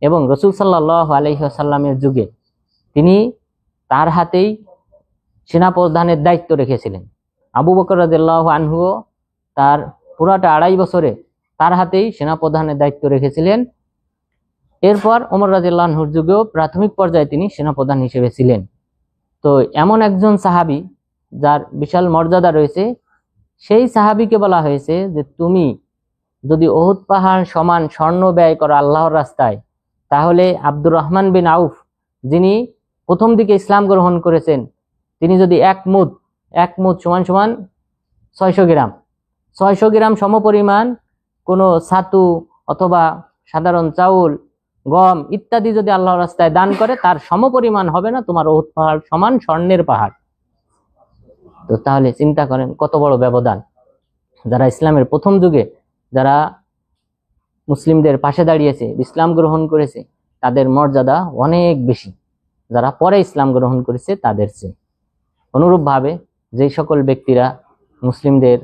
এবং রাসূল সাল্লাল্লাহু আলাইহি ওয়াসাল্লামের যুগে তিনি তার হাতেই সেনাপ্রধানের দায়িত্ব রেখেছিলেন। আবু বকর রাদিয়াল্লাহু আনহু তার পুরাটা ২.৫ বছরে তার হাতেই সেনাপ্রধানের দায়িত্ব রেখেছিলেন। এরপর ওমর রাদিয়াল্লাহু আনহুর যুগেও প্রাথমিক পর্যায়ে তিনি সেনাপ্রধান হিসেবে ছিলেন। তো এমন একজন সাহাবী যার বিশাল মর্যাদা রয়েছে, সেই সাহাবীকে বলা হয়েছে যে তুমি যদি উহুদ পাহাড় সমান স্বর্ণ ব্যয় করো আল্লাহর রাস্তায়, তাহলে আব্দুর রহমান বিন আউফ যিনি প্রথম দিকে ইসলাম গ্রহণ করেছেন, তিনি যদি এক মুদ সমান ৬০০ গ্রাম ৬০০ গ্রাম সমপরিমাণ কোনো ছাতু অথবা সাধারণ চাউল গম ইত্যাদি যদি আল্লাহর রাস্তায় দান করে তার সমপরিমাণ হবে না তোমার উহুদ পাহাড় সমান স্বর্ণের পাহাড়। তো তাহলে চিন্তা করেন কত বড় ব্যবধান। যারা ইসলামের প্রথম যুগে যারা মুসলিমদের পাশে দাঁড়িয়েছে, ইসলাম গ্রহণ করেছে, তাদের মর্যাদা অনেক বেশি যারা পরে ইসলাম গ্রহণ করেছে তাদের চেয়ে। অনুরূপভাবে যে সকল ব্যক্তিরা মুসলিমদের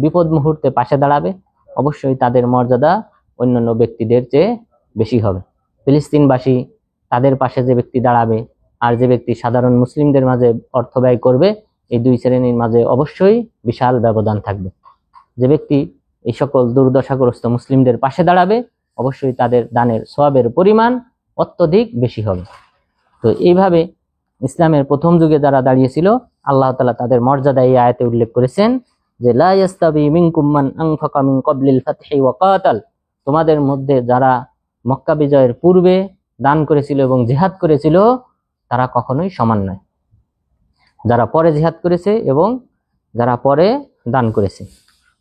বিপদ মুহূর্তে পাশে দাঁড়াবে অবশ্যই তাদের মর্যাদা অন্যান্য ব্যক্তিদের চেয়ে বেশি হবে। ফিলিস্তিনবাসী তাদের পাশে যে ব্যক্তি দাঁড়াবে আর যে ব্যক্তি সাধারণ মুসলিমদের মাঝে অর্থ ব্যয় করবে, এই দুই শ্রেণীর মাঝে অবশ্যই বিশাল ব্যবধান থাকবে। যে ব্যক্তি এই সকল দুর্দশাগ্রস্ত মুসলিমদের পাশে দাঁড়াবে অবশ্যই তাদের দানের সওয়াবের পরিমাণ অত্যধিক বেশি হবে। তো এইভাবে ইসলামের প্রথম যুগে যারা দাঁড়িয়েছিল আল্লাহ তাআলা তাদের মর্যাদা এই আয়াতে উল্লেখ করেছেন যে লা ইয়াস্তাবি মিনকুম মান আনফাকা মিন ক্বাবলিল ফাতহি ওয়া কাতাল, তোমাদের মধ্যে যারা মক্কা বিজয়ের পূর্বে দান করেছিল এবং জিহাদ করেছিল তারা কখনোই সমান নয়। যারা পরে জিহাদ করেছে এবং যারা পরে দান করেছে,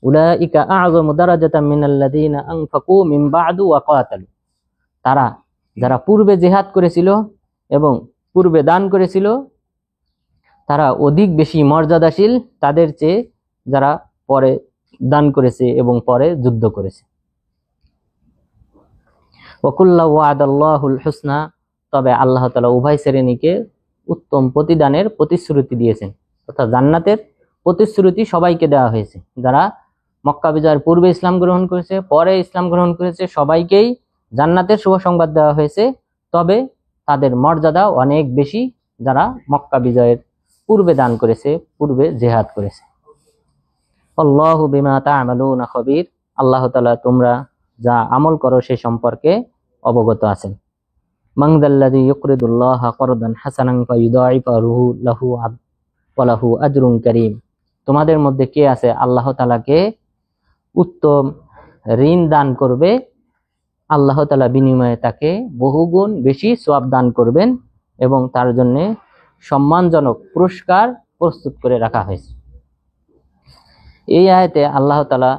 উলাইকা আ'যামু দারাজাতাম মিনাল্লাযীনা আনফাকু মিন বা'দু ওয়া কাতালু, তারা যারা পূর্বে জিহাদ করেছিল এবং পূর্বে দান করেছিল তারা অধিক বেশি মর্যাদাশীল তাদের চেয়ে যারা পরে দান করেছে এবং পরে যুদ্ধ করেছে। ওয়াকুল্লা ওয়াদাল্লাহুল হুসনা, তবে আল্লাহ তাআলা উভয় শ্রেণীকে উত্তম প্রতিদানের প্রতিশ্রুতি দিয়েছেন, অর্থাৎ জান্নাতের প্রতিশ্রুতি সবাইকে দেওয়া হয়েছে। যারা মক্কা বিজয়ের পূর্বে ইসলাম গ্রহণ করেছে, পরে ইসলাম গ্রহণ করেছে, সবাইকেই জান্নাতের শুভ সংবাদ দেওয়া হয়েছে। তবে তাদের মর্যাদা অনেক বেশি যারা মক্কা বিজয়ের পূর্বে দান করেছে, পূর্বে জিহাদ করেছে। আল্লাহু বিমা তা'মালুনা খবীর, আল্লাহ তাআলা তোমরা যা আমল করো সে সম্পর্কে অবগত আছেন। মান যাল্লাযী ইউকরিদুল্লাহা করদান হাসানান ফায়ুদাইফাহু লাহু ওয়া লাহু আজরুন কারীম, তোমাদের মধ্যে কে আছে আল্লাহ তাআলাকে উত্তম ঋণ দান করবে, আল্লাহ তাআলা বিনিময়ে তাকে বহুগুণ বেশি সওয়াব দান করবেন এবং তার জন্য সম্মানজনক পুরস্কার প্রস্তুত করে রাখা হয়েছে। এই আয়াতে আল্লাহ তাআলা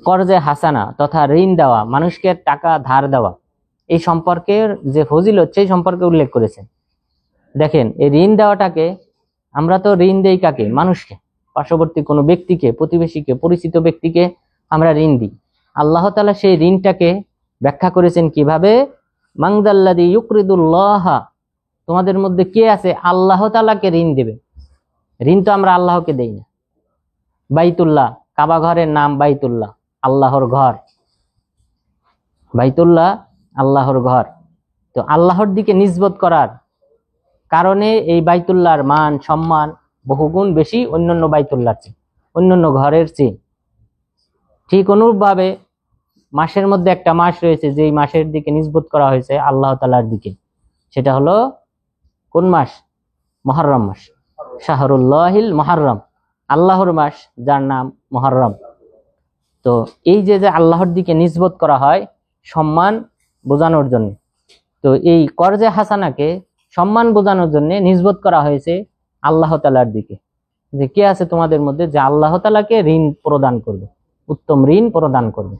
কর্জে হাসানা তথা ঋণ দেওয়া, মানুষকে টাকা ধার দেওয়া, এই সম্পর্কের যে ফজিলত সেই সম্পর্কে উল্লেখ করেছেন। দেখেন এই ঋণ দেওয়াটাকে, আমরা তো ঋণ দেই কাকে? মানুষকে, পার্শ্ববর্তী কোনো ব্যক্তিকে, প্রতিবেশীকে, পরিচিত ব্যক্তিকে আমরা ঋণ দিই। আল্লাহ তাআলা সেই ঋণটাকে ব্যাখ্যা করেছেন কিভাবে? মান যাল্লাযী ইউকরিদুল্লাহা, তোমাদের মধ্যে কে আছে আল্লাহ তাআলাকে ঋণ দেবে। ঋণ তো আমরা আল্লাহকে দেই না। বাইতুল্লাহ, কাবা ঘরের নাম বাইতুল্লাহ, আল্লাহর ঘর। বাইতুল্লাহ আল্লাহর ঘর। তো আল্লাহর দিকে নিসবত করার কারণে এই বাইতুল্লাহর মান সম্মান বহুগুণ বেশি অন্যান্য বাইতুল্লাহর চেয়ে, অন্যান্য ঘরের চেয়ে। ঠিক অনুরূপভাবে মাসের মধ্যে একটা মাস রয়েছে যেই মাসের দিকে নিসবত করা হয়েছে আল্লাহ তাআলার দিকে, সেটা হলো কোন মাস? মুহররম মাস, শাহরুল্লাহিল মুহররম, আল্লাহর মাস যার নাম মুহররম। তো এই যে আল্লাহর দিকে নিসবত করা হয় সম্মান বোঝানোর জন্য, তো এই কর্জে হাসানাকে সম্মান বোঝানোর জন্য নিসবত করা হয়েছে আল্লাহ তাআলার দিকে, যে কে আছে তোমাদের মধ্যে যে আল্লাহ তাআলাকে ঋণ প্রদান করবে, উত্তম ঋণ প্রদান করবে।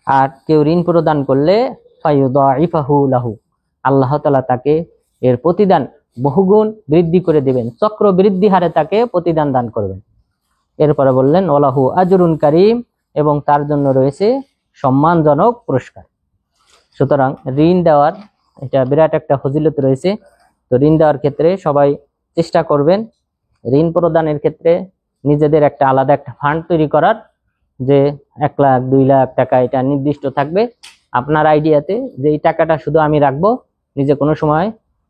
আর কেউ ঋণ প্রদান করলে ফায়ুদাইফাহু লাহু, আল্লাহ তাআলা তাকে এর প্রতিদান বহুগুণ বৃদ্ধি করে দিবেন, চক্র বৃদ্ধি হারে তাকে প্রতিদান দান করবেন। এরপরে বললেন ওয়ালাহু আজরুন কারীম, এবং তার জন্য রয়েছে সম্মানজনক পুরস্কার। সুতরাং ঋণ দেওয়ার এটা বিরাট একটা ফজিলত রয়েছে। তো ঋণ দেওয়ার ক্ষেত্রে সবাই চেষ্টা করবেন ঋণ প্রদানের ক্ষেত্রে নিজেদের একটা আলাদা একটা ফান্ড তৈরি করার, যে 1 লাখ 2 লাখ টাকা এটা নির্দিষ্ট থাকবে আপনার আইডিয়াতে, যে এই টাকাটা শুধু আমি রাখবো, নিজে কোনো সময়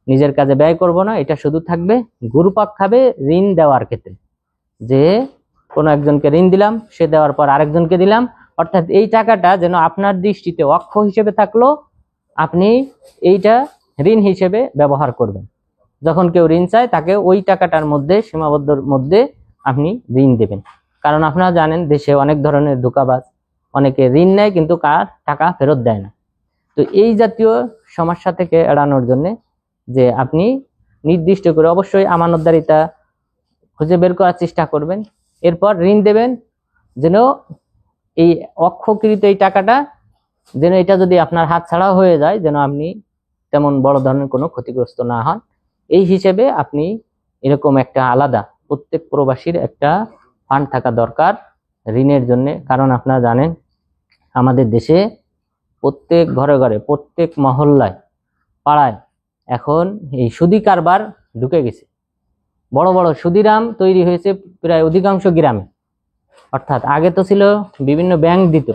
নিজের কাজে ব্যয় করব না, এটা শুধু থাকবে ঘুরপাক খাবে ঋণ দেওয়ার ক্ষেত্রে। যে কোনো একজনকে ঋণ দিলাম, সে দেওয়ার পর আরেকজনকে দিলাম, অর্থাৎ এই টাকাটা যেন আপনার দৃষ্টিতে অক্ষ হিসেবে থাকলো, আপনি এইটা ঋণ হিসেবে ব্যবহার করবেন। যখন কেউ ঋণ চায় তাকে ওই টাকাটার মধ্যে সীমাবদ্ধর মধ্যে আপনি ঋণ দেবেন। কারণ আপনারা জানেন দেশে অনেক ধরনের ধোঁকাবাজ, অনেকে ঋণ নেয় কিন্তু কার টাকা ফেরত দেয় না। তো এই জাতীয় সমস্যা থেকে এড়ানোর জন্য যে আপনি নির্দিষ্ট করে অবশ্যই আমানতদারিতা খুঁজে বের করার চেষ্টা করবেন, এরপর ঋণ দেবেন যেন এই অক্ষকৃত এই টাকাটা যেন এটা যদি আপনার হাত ছাড়া হয়ে যায় যেন আপনি তেমন বড় ধরনের কোনো ক্ষতিগ্রস্ত না হন। এই হিসেবে আপনি এরকম একটা আলাদা প্রত্যেক প্রবাসীর একটা ফান্ড থাকা দরকার ঋণের জন্য। কারণ আপনারা জানেন আমাদের দেশে প্রত্যেক ঘরে ঘরে, প্রত্যেক মহল্লায়, পাড়ায় এখন এই সুদি কারবার ঢুকে গেছে। বড় বড় সুদিরাম তৈরি হয়েছে প্রায় অধিকাংশ গ্রামে। অর্থাৎ আগে তো ছিল বিভিন্ন ব্যাংক দিত,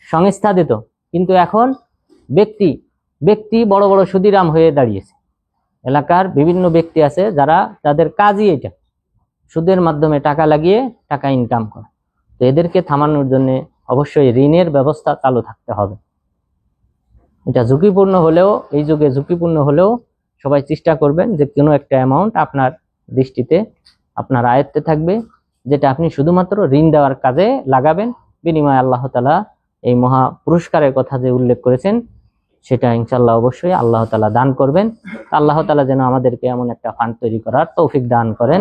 সংস্থা দিত, কিন্তু এখন ব্যক্তি ব্যক্তি বড় বড় সুদিরাম হয়ে দাঁড়িয়েছে। এলাকার বিভিন্ন ব্যক্তি আছে যারা তাদের কাজই এটা, সুদের মাধ্যমে টাকা লাগিয়ে টাকা ইনকাম করে। তো এদেরকে থামানোর জন্য অবশ্যই ঋণের ব্যবস্থা চালু থাকতে হবে। এটা ঝুঁকিপূর্ণ হলেও, এই যুগে ঝুঁকিপূর্ণ হলেও সবাই চেষ্টা করবেন যে কোনো একটা অ্যামাউন্ট আপনার দৃষ্টিতে, আপনার আয়ত্তে থাকবে, যেটা আপনি শুধুমাত্র ঋণ দেওয়ার কাজে লাগাবেন। বিনিময়ে আল্লাহ তাআলা এই মহা পুরস্কারের কথা যে উল্লেখ করেছেন সেটা ইনশাআল্লাহ অবশ্যই আল্লাহ তাআলা দান করবেন। আল্লাহ তাআলা যেন আমাদেরকে এমন একটা ফান্ড তৈরি করার তৌফিক দান করেন,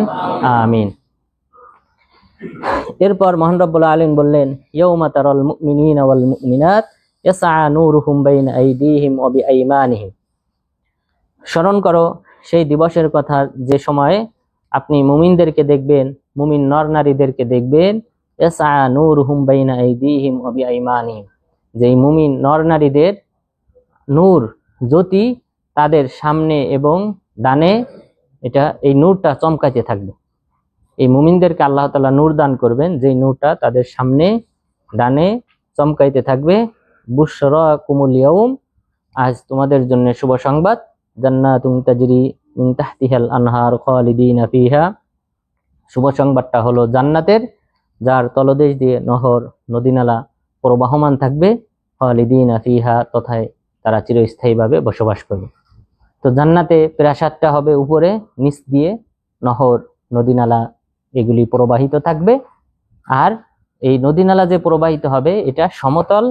আমিন। এরপর মহান রব্বুল আলামিন বললেন, ইয়াউমা তারাল মুমিনিনা ওয়াল মুমিনাত ইয়াসআ নূরুহুম বাইনা আইদিহিম ওয়া বিআইমানিহিম। স্মরণ করো সেই দিবসের কথা যে সময়ে আপনি মুমিনদেরকে দেখবেন, মুমিন নর নারীদেরকে দেখবেন, ইয়াসআ নূরুহুম বাইনা আইদিহিম ওয়া বিআইমানিহিম, যেই মুমিন নর নারীদের নূর, জ্যোতি তাদের সামনে এবং ডানে, এটা এই নূরটা চমকাতে থাকবে। এই মুমিনদেরকে আল্লাহ তাআলা নূর দান করবেন, যেই নূরটা তাদের সামনে ডানে চমকাইতে থাকবে। বুশরাকুমুল ইয়াউম, আজ তোমাদের জন্য শুভ সংবাদ, জান্নাতুন তাজরি মিন তাহতিহাল আনহার খালিদিনা ফিহা। শুভ সংবাদটা হলো জান্নাতের, যার তলদেশ দিয়ে নহর নদীনালা প্রবাহমান থাকবে, খালিদিনা ফিহা, তথায় তারা চিরস্থায়ীভাবে বসবাস করবে। তো জান্নাতে প্রাসাদটা হবে উপরে, নিচ দিয়ে নহর নদীনালা এগুলি প্রবাহিত থাকবে। আর এই নদীনালা যে প্রবাহিত হবে এটা সমতল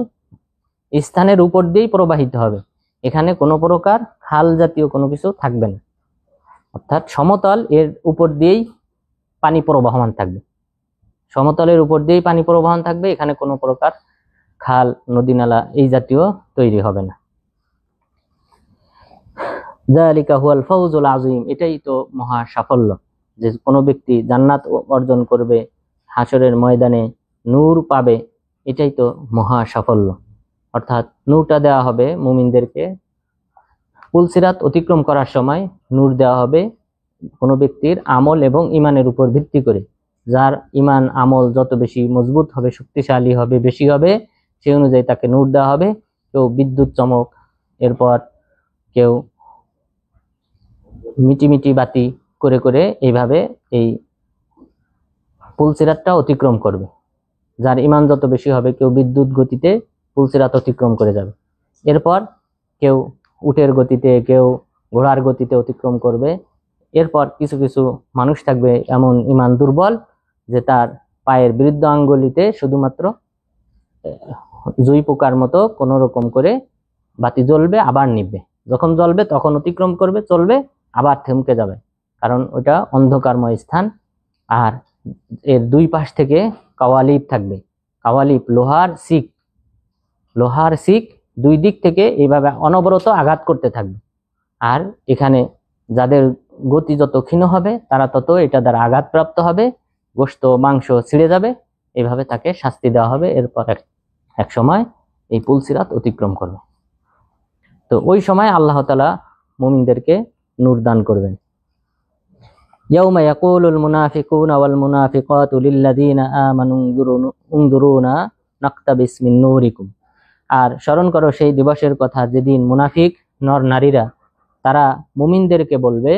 স্থানের উপর দিয়েই প্রবাহিত হবে, এখানে কোনো প্রকার খাল জাতীয় কোনো কিছু থাকবে না। অর্থাৎ সমতল এর উপর দিয়েই পানি প্রবাহমান থাকবে, সমতলের উপর দিয়েই পানি প্রবাহমান থাকবে, এখানে কোনো প্রকার খাল নদীনালা এই জাতীয় তৈরি হবে না। যালিকা হুয়াল ফাউজুল আযীম, এটাই তো মহা সাফল্য, যে কোনো ব্যক্তি জান্নাত অর্জন করবে, হাসরের ময়দানে নূর পাবে, এটাই তো মহা সাফল্য। অর্থাৎ নূরটা দেওয়া হবে মুমিনদেরকে, পুলসিরাত অতিক্রম করার সময় নূর দেওয়া হবে কোনো ব্যক্তির আমল এবং ইমানের উপর ভিত্তি করে। যার ইমান আমল যত বেশি মজবুত হবে, শক্তিশালী হবে, বেশি হবে, সেই অনুযায়ী তাকে নূর দেওয়া হবে। কেউ বিদ্যুৎ চমক, এরপর কেউ মিটিমিটি বাতি করে করে এইভাবে এই পুলসিরাতটা অতিক্রম করবে। যার ইমান যত বেশি হবে কেউ বিদ্যুৎ গতিতে পুলসিরাত অতিক্রম করে যাবে। এরপর কেউ উটের গতিতে, কেউ ঘোড়ার গতিতে অতিক্রম করবে। এরপর কিছু কিছু মানুষ থাকবে এমন ইমান দুর্বল যে তার পায়ের বৃদ্ধ আঙ্গুলিতে শুধুমাত্র জুই পোকার মতো কোনো রকম করে বাতি জ্বলবে, আবার নিভবে, যখন জ্বলবে তখন অতিক্রম করবে, চলবে, আবার থমকে যাবে, কারণ ওটা অন্ধকারময় স্থান। আর এর দুই পাশ থেকে কাওয়ালিব থাকবে, কাওয়ালিব লোহার শিক দুই দিক থেকে এইভাবে অনবরত আঘাত করতে থাকবে। আর এখানে যাদের গতি যত ক্ষীণ হবে তারা তত এটা দ্বারা আঘাতপ্রাপ্ত হবে, গোশত মাংস ছিঁড়ে যাবে, এইভাবে তাকে শাস্তি দেওয়া হবে। এরপর এক সময় এই পুলসিরাত অতিক্রম করবে। তো ওই সময় আল্লাহ তাআলা মুমিনদেরকে নূর দান করবেন। ইয়াউমা ইয়াকুলুল মুনাফিকুনা ওয়াল মুনাফিকাতু লিল্লাযীনা আমানু উনজুরুনা নাকতাবিস মিন নূরিকুম। আর স্মরণ করো সেই দিবসের কথা যেদিন মুনাফিক নর নারীরা তারা মুমিনদেরকে বলবে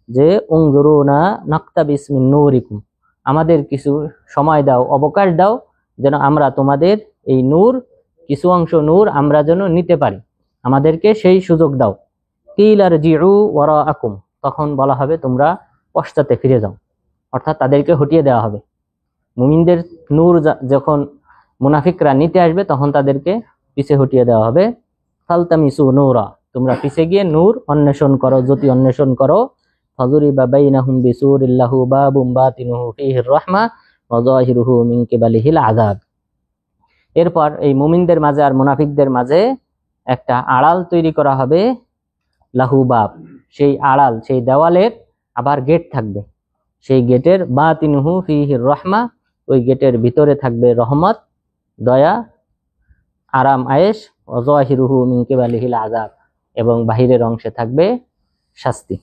যে উনজুরুনা নাকতাবিস মিন নূরিকুম, আমাদের কিছু সময় দাও, অবকাশ দাও, যেন আমরা তোমাদের এই নূর, কিছু অংশ নূর আমরা যেন নিতে পারি, আমাদেরকে সেই সুযোগ দাও। কিল আরজিউ ওয়ারাআকুম, তখন বলা হবে তোমরা পশ্চাতে ফিরে যাও, অর্থাৎ তাদেরকে হটিয়ে দেওয়া হবে। মুমিনদের নূর যখন মুনাফিকরা নিতে আসবে তখন তাদেরকে পিছে হটিয়ে দেওয়া হবে। ফালতামিসু নূরা, তোমরা পিছে গিয়ে নূর অন্বেষণ করো, জ্যোতি অন্বেষণ করো। ফাযুরিবা বাইনাহুম বিসুরিন লাহু বাবুম বাতিনুহু ফীহির রাহমা ওয়া যাহিরুহু মিন কিবালিহিল আযাব। এরপর এই মুমিনদের মাঝে আর মুনাফিকদের মাঝে একটা আড়াল তৈরি করা হবে, লাহু বাব, সেই আড়াল, সেই দেওয়ালের আবার গেট থাকবে, সেই গেটের বাতিনহু ফিহির রহমা, ওই গেটের ভিতরে থাকবে রহমত, দয়া, আরাম আয়েশ, ওয়াজাহিরুহু মিন কিবালিহিল আযাব, এবং বাহিরের অংশে থাকবে শাস্তি।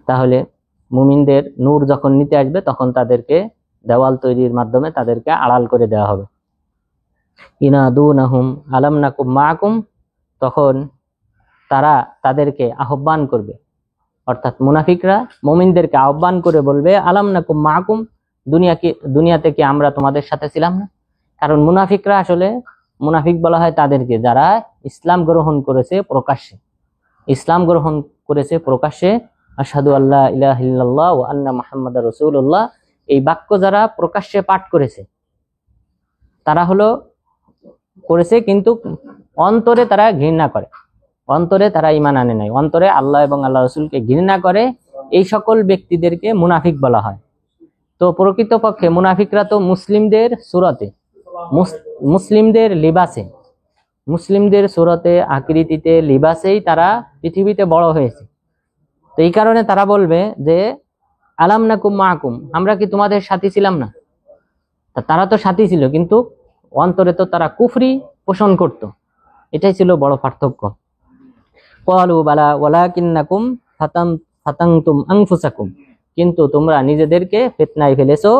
তাহলে মুমিনদের নূর যখন নিতে আসবে তখন তাদেরকে দেওয়াল তৈরির মাধ্যমে তাদেরকে আড়াল করে দেওয়া হবে। ইনাদুনাহুম আলাম নাকুম মাকুম, তখন তারা তাদেরকে আহ্বান করবে, অর্থাৎ মুনাফিকরা মুমিনদেরকে আহ্বান করে বলবে আলাম নাকুম মাকুম, দুনিয়াতে কি আমরা তোমাদের সাথে ছিলাম না? কারণ মুনাফিকরা আসলে, মুনাফিক বলা হয় তাদেরকে যারা ইসলাম গ্রহণ করেছে প্রকাশ্যে, ইসলাম গ্রহণ করেছে প্রকাশ্যে, আশহাদু আল্লা ইলাহা ইল্লাল্লাহ ওয়া আন্না মুহাম্মাদার রাসূলুল্লাহ, এই বাক্য যারা প্রকাশ্যে পাঠ করেছে তারা হলো করেছে, কিন্তু অন্তরে তারা ঘৃণা করে, অন্তরে তারা ঈমান আনে নাই, অন্তরে আল্লাহ এবং আল্লাহ রাসূলকে ঘৃণা করে, এই সকল ব্যক্তিদেরকে মুনাফিক বলা হয়। তো প্রকৃতপক্ষে মুনাফিকরা তো মুসলিমদের সুরতে, মুসলিমদের লিবাসে, মুসলিমদের সুরতে, আকৃতিতে, লিবাসেই তারা পৃথিবীতে বড় হয়েছে। তো এই কারণে তারা বলবে যে আলাম নাকুম মাকুম, আমরা কি তোমাদের সাথী ছিলাম না? তারা তো সাথী ছিল, কিন্তু অন্তরে তো তারা কুফরি পোষণ করত, এটাই ছিল বড় পার্থক্য। ক্বালু বালা ওয়ালাকিন্নাকুম ফাতানতুম আনফুসাকুম, কিন্তু তোমরা নিজেদেরকে ফিতনায় ফেলেছো,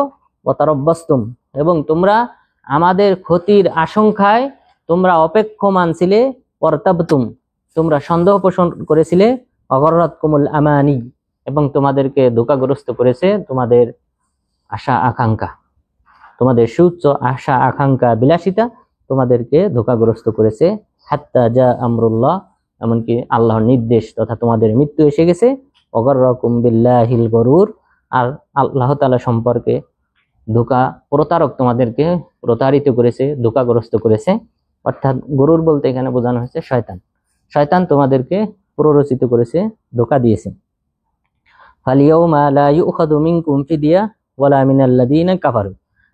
ওয়া তারাব্বাসতুম, এবং তোমরা আমাদের ক্ষতির আশঙ্কায় তোমরা অপেক্ষমান ছিলে, ওয়ারতাবতুম, তোমরা সন্দেহ পোষণ করেছিলে, অগররাতকুমুল আমানি, এবং তোমাদেরকে ধোঁকাগ্রস্ত করেছে তোমাদের আশা আকাঙ্ক্ষা, তোমাদের সুউচ্চ আশা আকাঙ্ক্ষা বিলাসিতা তোমাদেরকে ধোঁকাগ্রস্ত করেছে। হাত্তা যা আমরুল্লাহ, এমনকি আল্লাহর নির্দেশ তথা তোমাদের মৃত্যু এসে গেছে। অগররাকুম বিল্লাহিল গরুর, আর আল্লাহ তাআলা সম্পর্কে প্রতারক তোমাদেরকে প্রতারিত করেছে, ধোঁকাগ্রস্ত করেছে। অর্থাৎ গরুর বলতে এখানে বোঝানো হয়েছে শয়তান, শয়তান তোমাদেরকে প্ররোচিত করেছে, ধোঁকা দিয়েছে। ফালিয়াউমা লা ইউখাযু মিনকুম ফিদিয়া ওয়ালা মিনাল্লাযীনা কাফারু,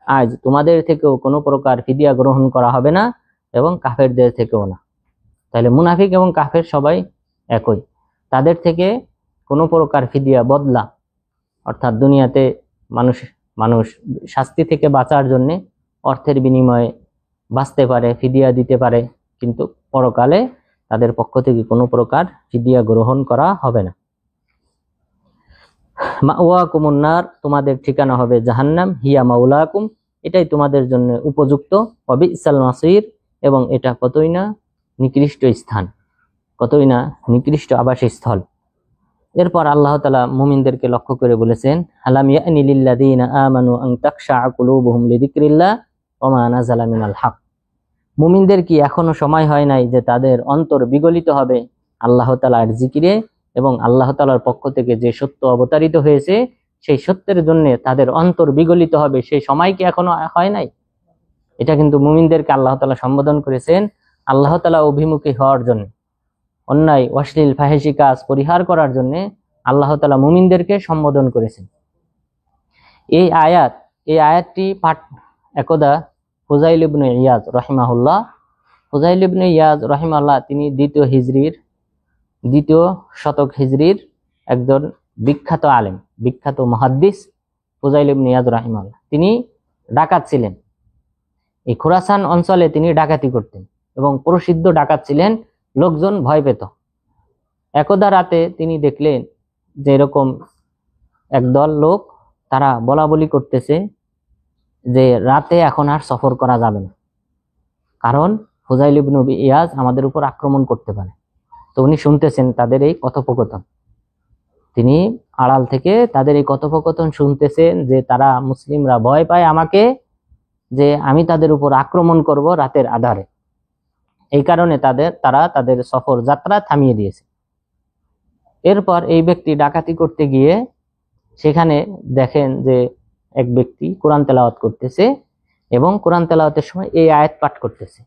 আজ তোমাদের থেকেও কোনো প্রকার ফিদিয়া গ্রহণ করা হবে না, এবং কাফেরদের থেকেও না। তাহলে মুনাফিক এবং কাফের সবাই একই, তাদের থেকে কোনো প্রকার ফিদিয়া, বদলা, অর্থাৎ দুনিয়াতে মানুষ শাস্তি থেকে বাঁচার জন্য অর্থের বিনিময়ে বাঁচতে পারে, ফিদিয়া দিতে পারে, কিন্তু পরকালে তাদের পক্ষ থেকে কোনো প্রকার ফিদিয়া গ্রহণ করা হবে না। মাওয়াকুমুন নার, তোমাদের ঠিকানা হবে জাহান্নাম, হিয়া মাওলাকুম, এটাই তোমাদের জন্য উপযুক্ত, ওয়া বিসাল মাসির, এবং এটা কতই না নিকৃষ্ট স্থান, কতই না নিকৃষ্ট আবাসস্থল। এরপর আল্লাহ তাআলা মুমিনদেরকে লক্ষ্য করে বলেছেন, আলাম ইয়ানি লিল্লাযীনা আমানু আন তাখশা কুলুবুহুম লিযিকরিল্লাহ ওয়া মা নাযালা মিনাল হক, মুমিনদের কি এখনো সময় হয় নাই যে তাদের অন্তর বিগলিত হবে আল্লাহ তাআলার জিকিরে, এবং আল্লাহ তাআলার পক্ষ থেকে যে সত্য অবতারিত হয়েছে সেই সত্যের জন্য তাদের অন্তর বিগলিত হবে, সেই সময় কি এখনো হয় নাই? এটা কিন্তু মুমিনদেরকে আল্লাহ তাআলা সম্বোধন করেছেন আল্লাহ তাআলা অভিমুখী হওয়ার জন্য, অন্যায় অশ্লীল ফাহিশি কাজ পরিহার করার জন্য আল্লাহ তাআলা মুমিনদেরকে সম্বোধন করেছেন। এই আয়াতটি পাঠ একদা ফুজাইল ইবনে ইয়াজ রাহিমাহুল্লাহ, ফুজাইল ইবনে ইয়াজ রাহিমাহুল্লাহ তিনি দ্বিতীয় শতক হিজরির একজন বিখ্যাত আলেম, বিখ্যাত মুহাদ্দিস ফুজাইল ইবনে ইয়াজ রাহিমাহুল্লাহ। তিনি ডাকাত ছিলেন, এই খোরাসান অঞ্চলে তিনি ডাকাতি করতেন এবং প্রসিদ্ধ ডাকাত ছিলেন, লোকজন ভয় পেত। একদা রাতে তিনি দেখলেন যে এরকম একদল লোক তারা বলা বলি করতেছে যে রাতে এখন আর সফর করা যাবে না, কারণ ফুজাইল ইবনে ইয়াজ আমাদের উপর আক্রমণ করতে পারে। তো উনি শুনতেছেন তাদের এই কথোপকথন, তিনি আড়াল থেকে তাদের এই কথোপকথন শুনতেছেন যে তারা মুসলিমরা ভয় পায় আমাকে, যে আমি তাদের উপর আক্রমণ করব রাতের আধারে, এই কারণে তারা তাদের সফর যাত্রা থামিয়ে দিয়েছে। এরপর এই ব্যক্তি ডাকাতি করতে গিয়ে সেখানে দেখেন যে এক ব্যক্তি কোরআন তেলাওয়াত করতেছে, এবং কোরআন তেলাওয়াতের সময় এই আয়াত পাঠ করতেছে,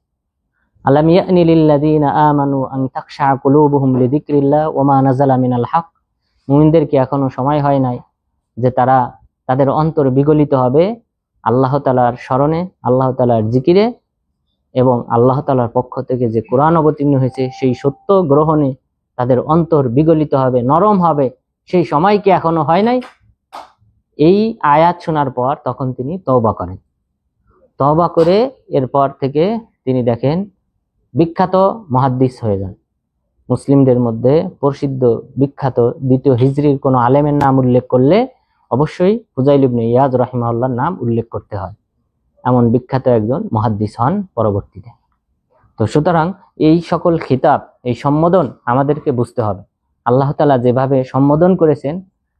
আলাম ইয়ানি লিল্লাযীনা আমানু আন তাখশা কুলুবুহুম লিযিকরিল্লাহ ওয়া মা নাযালা মিনাল হক, মুমিনদের কি এখনো সময় হয় নাই যে তাদের অন্তর বিগলিত হবে আল্লাহ তাআলার স্মরণে, আল্লাহ তাআলার জিকিরে এবং আল্লাহ তাআলার পক্ষ থেকে যে কোরআন অবতীর্ণ হয়েছে সেই সত্য গ্রহণে তাদের অন্তর বিগলিত হবে, নরম হবে। সেই সময় কি এখনো হয় নাই? এই আয়াত শোনার পর তখন তিনি তওবা করেন। তওবা করে এরপর থেকে তিনি দেখেন বিখ্যাত মুহাদ্দিস হয়ে যান। মুসলিমদের মধ্যে প্রসিদ্ধ বিখ্যাত দ্বিতীয় হিজরির কোনো আলেমের নাম উল্লেখ করলে অবশ্যই ফুজাইল ইবনে ইয়াদ রাহিমাহুল্লাহর নাম উল্লেখ করতে হয়। এমন বিখ্যাত একজন মুহাদ্দিস হন পরবর্তীতে। তো সুতরাং এই সকল খিতাব, এই সম্বোধন আমাদেরকে বুঝতে হবে। আল্লাহ তাআলা যেভাবে সম্বোধন করেছেন,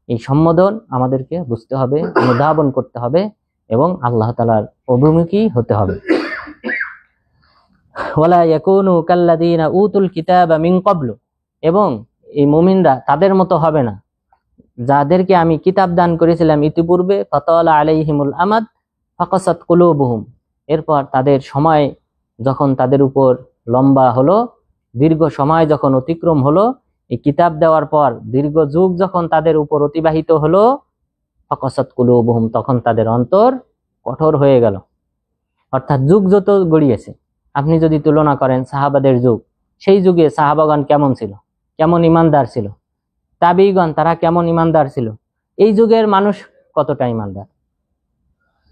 এই সম্বোধন আমাদেরকে বুঝতে হবে, অনুধাবন করতে হবে এবং আল্লাহ তাআলার অভিমুখী হতে হবে। ওয়ালা ইয়াকুনু কাল্লাযীনা উতুল কিতাবা মিন ক্বাবলু, এবং এই মুমিনরা তাদের মতো হবে না যাদেরকে আমি কিতাব দান করেছিলাম ইতিপূর্বে, ফাতালা আলাইহিমুল আমাদ ফাকাসাত কুলুবুহুম, এরপর তাদের সময় যখন তাদের উপর লম্বা হলো, দীর্ঘ সময় যখন অতিক্রম হলো, এই কিতাব দেওয়ার পর দীর্ঘ যুগ যখন তাদের উপর অতিবাহিত হলো, ফাকাসাত কুলুবুহুম, তখন তাদের অন্তর কঠোর হয়ে গেল। অর্থাৎ যুগ যত গড়িয়েছে, আপনি যদি তুলনা করেন সাহাবাদের যুগ, সেই যুগে সাহাবাগণ কেমন ছিল, কেমন ইমানদার ছিল, তাবিগণ তারা কেমন ইমানদার ছিল, এই যুগের মানুষ কতটা ইমানদার।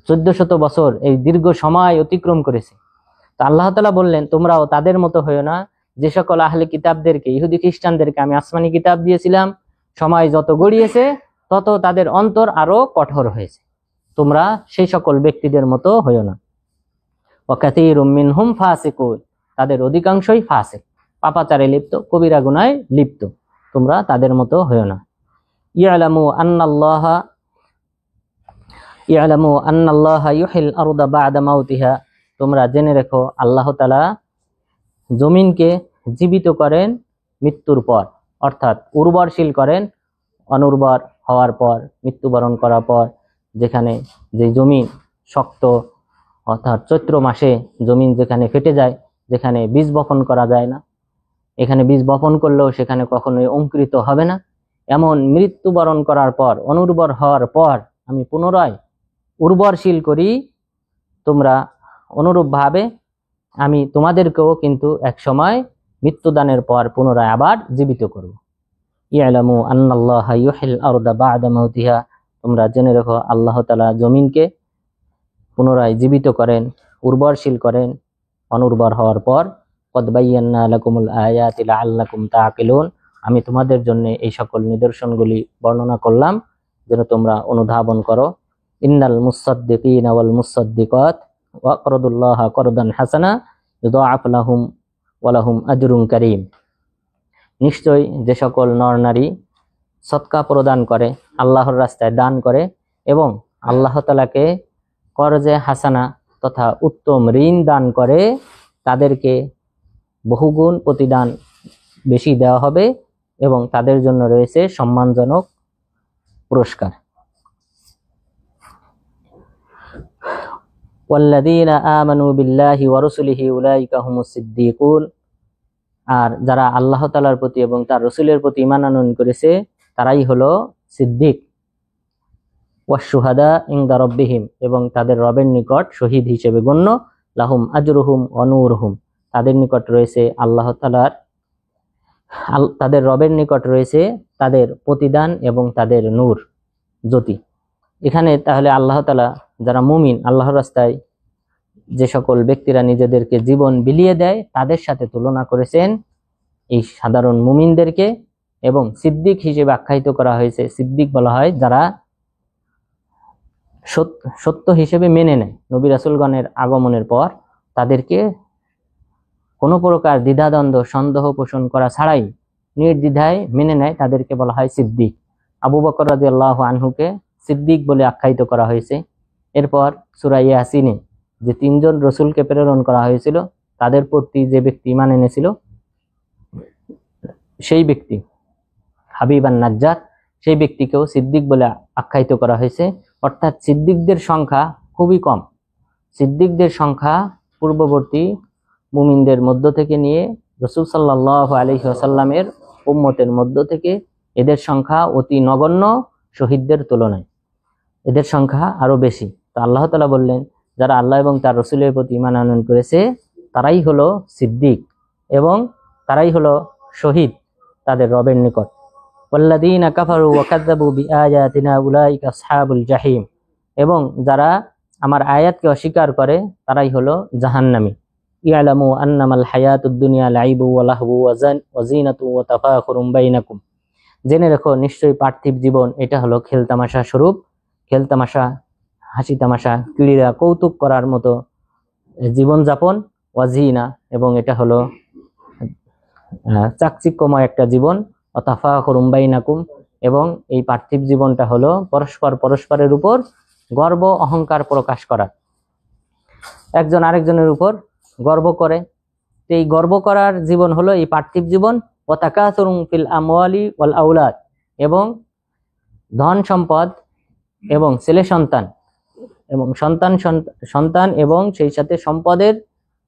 1400 বছর এই দীর্ঘ সময় অতিক্রম করেছে। তো আল্লাহ তাআলা বললেন তোমরাও তাদের মতো হইও না, যে সকল আহলে কিতাবদেরকে, ইহুদি খ্রিস্টানদেরকে আমি আসমানি কিতাব দিয়েছিলাম, সময় যত গড়িয়েছে তত তাদের অন্তর আরো কঠোর হয়েছে। তোমরা সেই সকল ব্যক্তিদের মতো হইও না। ওয়া কাসীরুম মিনহুম ফাসিকুন, তাদের অধিকাংশই ফাসিক, পাপাচারে লিপ্ত, কবিরা গুনাহে লিপ্ত। তোমরা তাদের মতো হইও না। ইয়ালামু আন্নাল্লাহা ইউহিল আরদা বা'দা মাউতিহা, তোমরা জেনে রেখো আল্লাহ তাআলা জমিনকে জীবিত করেন মৃত্যুর পর, অর্থাৎ উর্বরশীল করেন অনুর্বর হওয়ার পর, মৃত্যুবরণ করার পর। যেখানে যে জমিন শক্ত, অর্থাৎ চৈত্র মাসে জমিন যেখানে ফেটে যায়, যেখানে বীজ বপন করা যায় না, এখানে বীজ বপন করলেও সেখানে কখনোই অঙ্কুরিত হবে না, এমন মৃত্যুবরণ করার পর, অনুর্বর হওয়ার পর আমি পুনরায় উর্বরশীল করি। তোমরা অনুরূপভাবে আমি তোমাদেরকেও কিন্তু এক সময় মৃত্যুদানের পর পুনরায় আবার জীবিত করব। ইয়ালামু আন্নাল্লাহা ইউহিল আরদা বা'দা মাউতিহা, তোমরা জেনে রাখো আল্লাহ তাআলা জমিনকে পুনরায় জীবিত করেন, উর্বরশীল করেন অনুর্বর হওয়ার পর। কদ বায়্যানা লাকুমুল আয়াতি লাআল্লাকুম তাআকিলুন, আমি তোমাদের জন্য এই সকল নিদর্শনগুলি বর্ণনা করলাম যেন তোমরা অনুধাবন করো। ইন্নাল মুসাদ্দিকিনা ওয়াল মুসাদ্দিকাত ওয়া আকরাদুল্লাহা করদান হাসানা ইউদাআফ লাহুম ওয়া লাহুম আজরুন কারীম, নিশ্চয় যে সকল নর নারী সদকা প্রদান করে, আল্লাহর রাস্তায় দান করে এবং আল্লাহ তাআলাকে করজে হাসানা তথা উত্তম ঋণ দান করে, তাদেরকে বহুগুণ প্রতিদান বেশি দেওয়া হবে এবং তাদের জন্য রয়েছে সম্মানজনক পুরস্কার। ওয়াল্লাযীনা আমানু বিল্লাহি ওয়া রাসূলিহি উলাইকা হুমুস সিদ্দিকুন, আর যারা আল্লাহ তাআলার প্রতি এবং তার রাসূলের প্রতি ঈমান আনয়ন করেছে তারাই হলো সিদ্দিক। ওয়াশ শুহাদা ইনদা রাব্বিহিম, এবং তাদের রবের নিকট শহীদ হিসেবে গণ্য। লাহুম আজরুহুম ওয়া নূরুহুম, তাদের নিকট রয়েছে আল্লাহ তাআলার, তাদের রবের নিকট রয়েছে তাদের প্রতিদান এবং তাদের নূর, জ্যোতি। এখানে তাহলে আল্লাহ তাআলা যারা মুমিন, আল্লাহর রাস্তায় যে সকল ব্যক্তিরা নিজেদেরকে জীবন বিলিয়ে দেয় তাদের সাথে তুলনা করেছেন এই সাধারণ মুমিনদেরকে, এবং সিদ্দিক হিসেবে আখ্যায়িত করা হয়েছে। সিদ্দিক বলা হয় যারা সত্য হিসেবে মেনে নেয় নবী রাসূলগণের আগমনের পর, তাদেরকে কোনো প্রকার দ্বিধাদ্বন্দ্ব সন্দেহ পোষণ করা ছাড়াই নির্দ্বিধায় মেনে নেয়, তাদেরকে বলা হয় সিদ্দিক। আবু বকর রাদিয়াল্লাহু আনহুকে সিদ্দিক বলে আখ্যায়িত করা হয়েছে। এরপর সূরা ইয়াসিনে যে 3 জন রাসূলকে প্রেরণ করা হয়েছিল তাদের প্রতি যে ব্যক্তি ঈমান এনেছিল সেই ব্যক্তি হাবিব আন-নাজ্জার, সেই ব্যক্তিকেও সিদ্দিক বলে আখ্যায়িত করা হয়েছে। অর্থাৎ সিদ্দিকদের সংখ্যা খুবই কম। সিদ্দিকদের সংখ্যা পূর্ববর্তী মুমিনদের মধ্য থেকে নিয়ে রাসূল সাল্লাল্লাহু আলাইহি ওয়াসাল্লামের উম্মতের মধ্য থেকে এদের সংখ্যা অতি নগণ্য, শহীদদের তুলনায় এদের সংখ্যা আরো বেশি। তো আল্লাহ তাআলা বললেন যারা আল্লাহ এবং তার রাসূলের প্রতি ঈমান আনয়ন করেছে তারাই হলো সিদ্দিক এবং তারাই হলো শহীদ তাদের রবের নিকট। ওয়াল্লাযীনা কাফারু ওয়া কাযযাবু বিআয়াতিনা উলাইকা আসহাবুল জাহিম, এবং যারা আমার আয়াতকে অস্বীকার করে তারাই হলো জাহান্নামী। ইয়ালামু আন্নামাল হায়াতুদ দুনিয়া লাইবু ওয়া লাহবু ওয়া যিনাতু ওয়া তাফাখুরুম বাইনাকুম, জেনে রেখো নিশ্চয়ই পার্থিব জীবন এটা হলো খেলতামাশা স্বরূপ, খেলতামাশা, হাসি তামাশা, ক্রীড়া কৌতুক করার মতো জীবনযাপন, ওয়াজিনা, এবং এটা হলো চাকচিক্যময় একটা জীবন, তাফাখুরুম বাইনাকুম, এবং এই পার্থিব জীবনটা হলো পরস্পরের উপর গর্ব অহংকার প্রকাশ করা, একজন আরেকজনের উপর গর্ব করে। এই গর্ব করার জীবন হলো এই পার্থিব জীবন। ওয়া তাকাসুরুম ফিল আমওয়ালি ওয়াল আওলাদ, এবং ধন সম্পদ এবং ছেলে সন্তান এবং সন্তান এবং সেই সাথে সম্পদের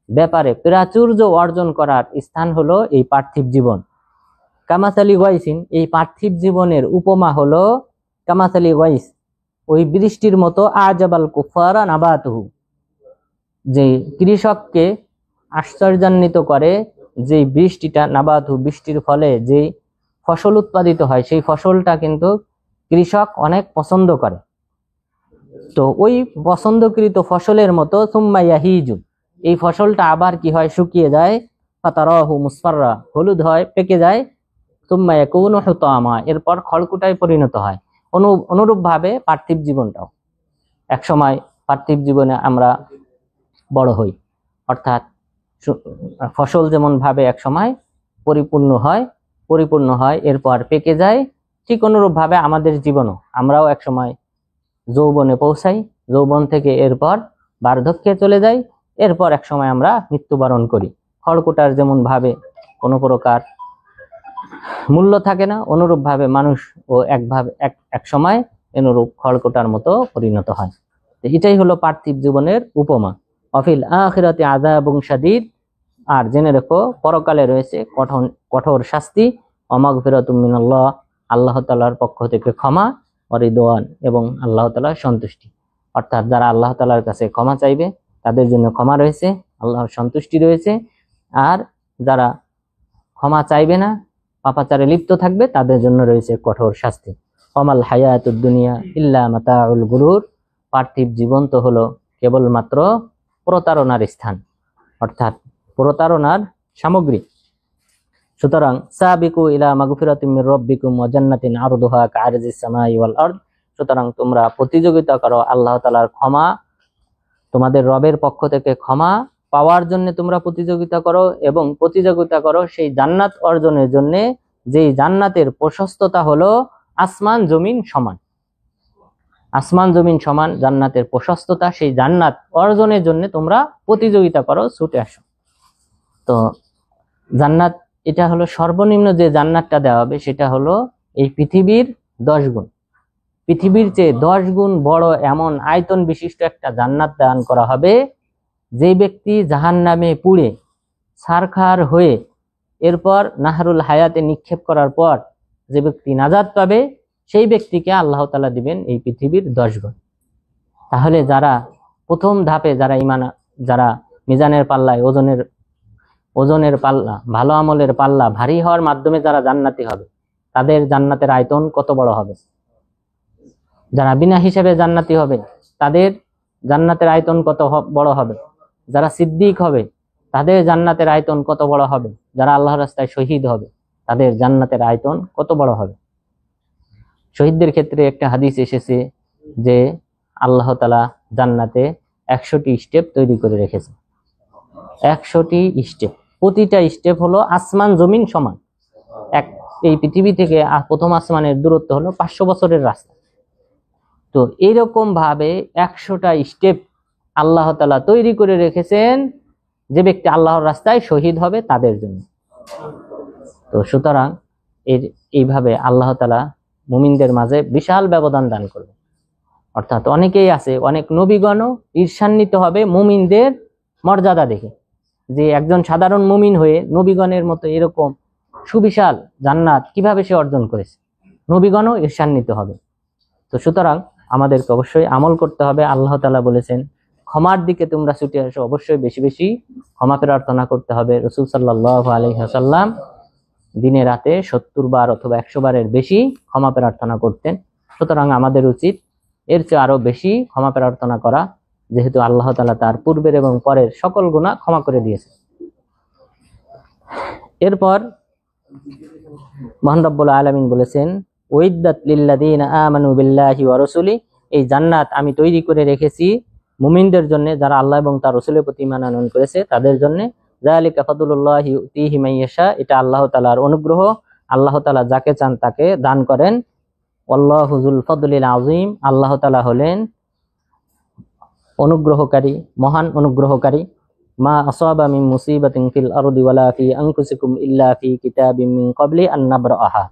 ব্যাপারে প্রাচুর্য অর্জন করার স্থান হলো এই পার্থিব জীবন। কামাসালি গাইসিন, এই পার্থিব জীবনের উপমা হলো কামাসালি গাইস, ওই বৃষ্টির মতো আজাবাল কুফারা নাবাতুহু, যে কৃষককে আশ্চর্যান্বিত করে যে বৃষ্টিটা, নাবাতুহু বৃষ্টির ফলে যে ফসল উৎপাদিত হয় সেই ফসলটা কিন্তু কৃষক অনেক পছন্দ করে। তো ওই পছন্দকৃত ফসলের মতো সুম্মা ইয়াহিজু, এই ফসলটা আবার কি হয়, শুকিয়ে যায়, ফাতারাহু মুসফাররা, হলুদ হয়, পেকে যায়, সুম্মা ইয়াকুনু হুতামা, এরপর খড়কুটায় পরিণত হয়। অনুরূপ ভাবে পার্থিব জীবনটাও এক সময়, পার্থিব জীবনে আমরা বড় হই, অর্থাৎ ফসল যেমন ভাবে এক সময় পরিপূর্ণ হয় এরপর পেকে যায়, ঠিক অনুরূপ ভাবে আমাদের জীবনও আমরাও এক সময় যৌবনে পৌঁছাই, যৌবন থেকে এরপর বার্ধক্যে চলে যাই, এরপর এক সময় আমরা মৃত্যুবরণ করি। খড়কুটার যেমন ভাবে কোনো প্রকার মূল্য থাকে না, অনুরূপ ভাবে মানুষ ও এক সময় অনুরূপ খড়কুটার মতো পরিণত হয়। এটাই হলো পার্থিব জীবনের উপমা। অফিল আখিরাতি আযাবুন শাদীদ, আর জেনে রেখো পরকালে রয়েছে কঠোর শাস্তি, ওয়ামাগফিরাতুম মিনাল্লাহ, আল্লাহ তাআলার পক্ষ থেকে ক্ষমা, ওয়া রিদওয়ান, এবং আল্লাহ তাআলার সন্তুষ্টি। অর্থাৎ যারা আল্লাহ তাআলার কাছে ক্ষমা চাইবে তাদের জন্য ক্ষমা রয়েছে, আল্লাহর সন্তুষ্টি রয়েছে, আর যারা ক্ষমা চাইবে না, পাপাচারে লিপ্ত থাকবে, তাদের জন্য রয়েছে কঠোর শাস্তি। ওয়ামাল হায়াতুদ দুনিয়া ইল্লা মাতাউল গুরুর, পার্থিব জীবন তো হলো কেবলমাত্র প্রতারণার স্থান, অর্থাৎ প্রতারণার সামগ্রী। সুতরাং সাবিকু ইলা মাগফিরাতিম মির রাব্বিকুম ওয়া জান্নাতিন আরদুহা কাআরজিস সামাই ওয়াল আরদ, সুতরাং তোমরা প্রতিযোগিতা করো আল্লাহ তাআলার ক্ষমা, তোমাদের রবের পক্ষ থেকে ক্ষমা পাওয়ার জন্য তোমরা প্রতিযোগিতা করো, এবং প্রতিযোগিতা করো সেই জান্নাত অর্জনের জন্য যেই জান্নাতের প্রশস্ততা হলো আসমান জমিন সমান। আসমান জমিন সমান জান্নাতের প্রশস্ততা, সেই জান্নাত অর্জনের জন্য তোমরা প্রতিযোগিতা করো, ছুটে আসো। তো জান্নাত এটা হলো সর্বনিম্ন যে জান্নাতটা দেওয়া হবে সেটা হলো এই পৃথিবীর 10 গুণ, পৃথিবীর চেয়ে 10 গুণ বড় এমন আয়তন বিশিষ্ট একটা জান্নাত দান করা হবে। যে ব্যক্তি জাহান্নামে পুড়ে ছারখার হয়ে এরপর নাহরুল হায়াতে নিক্ষেপ করার পর যে ব্যক্তি নাজাত পাবে সেই ব্যক্তিকে আল্লাহ তাআলা দিবেন এই পৃথিবীর 10 গুণ। তাহলে যারা প্রথম ধাপে যারা মিজানের পাল্লায় ওজনের পাল্লা, ভালো আমলের পাল্লা ভারী হওয়ার মাধ্যমে যারা জান্নাতি হবে তাদের জান্নাতের আয়তন কত বড় হবে। যারা বিনা হিসেবে জান্নাতি হবে তাদের জান্নাতের আয়তন কত বড় হবে। যারা সিদ্দিক হবে তাদের জান্নাতের আয়তন কত বড় হবে। যারা আল্লাহর রাস্তায় শহীদ হবে তাদের জান্নাতের আয়তন কত বড় হবে। শহীদদের ক্ষেত্রে একটা হাদিস এসেছে যে আল্লাহ তাআলা জান্নাতে 100টি স্টেপ তৈরি করে রেখেছে। 100টি স্টেপ, প্রতিটা স্টেপ হলো আসমান জমিন সমান। এই পৃথিবী থেকে প্রথম আসমানের দূরত্ব হলো 500 বছরের রাস্তা। তো এইরকম ভাবে 100টা স্টেপ আল্লাহ তাআলা তৈরি করে রেখেছেন যে ব্যক্তি আল্লাহর রাস্তায় শহীদ হবে তাদের জন্য। তো সুতরাং এইভাবে আল্লাহ তাআলা মুমিনদের মাঝে বিশাল ব্যবধান দান করবে। অর্থাৎ অনেকেই আছে, অনেক নবীগণও ঈর্ষান্বিত হবে মুমিনদের মর্যাদা দেখে, যে একজন সাধারণ মুমিন হয়ে নবীগণের মতো এরকম সুবিশাল জান্নাত কিভাবে সে অর্জন করেছে, নবীগণও ঈর্ষান্বিত হবে। তো সুতরাং আমাদেরকে অবশ্যই আমল করতে হবে। আল্লাহ তাআলা বলেছেন ক্ষমার দিকে তোমরা ছুটে আসো, অবশ্যই বেশি বেশি ক্ষমা প্রার্থনা করতে হবে। রাসূল সাল্লাল্লাহু আলাইহি ওয়াসাল্লাম দিনে রাতে 70 বার অথবা 100 বারের বেশি ক্ষমা প্রার্থনা করতেন। সুতরাং আমাদের উচিত এর চেয়ে আরো বেশি ক্ষমা প্রার্থনা করা, যেহেতু আল্লাহ তাআলা তার পূর্বের এবং পরের সকল গুনাহ ক্ষমা করে দিয়েছেন। এরপর মহান রব্বুল আলামিন বলেছেন উইদ্দাত লিল্লাযিনা আমানু বিল্লাহি ওয়া রাসূলি, এই জান্নাত আমি তৈরি করে রেখেছি মুমিনদের জন্য যারা আল্লাহ এবং তার রাসূলের প্রতি ঈমান আনয়ন করেছে তাদের জন্য। যালিকা ফাদলুল্লাহি ইউতিহি মান ইয়াশা, এটা আল্লাহ তাআলার অনুগ্রহ, আল্লাহ তাআলা যাকে চান তাকে দান করেন। আল্লাহু যুল ফাদলিল আযীম, আল্লাহ তাআলা হলেন অনুগ্রহকারী, মহান অনুগ্রহকারী। মা আসাবা মিন মুসিবাতিন ফিল আরদি ওয়ালা ফি আনফুসিকুম ইল্লা ফি কিতাবিম মিন ক্বাবলি আন নাবরাহা,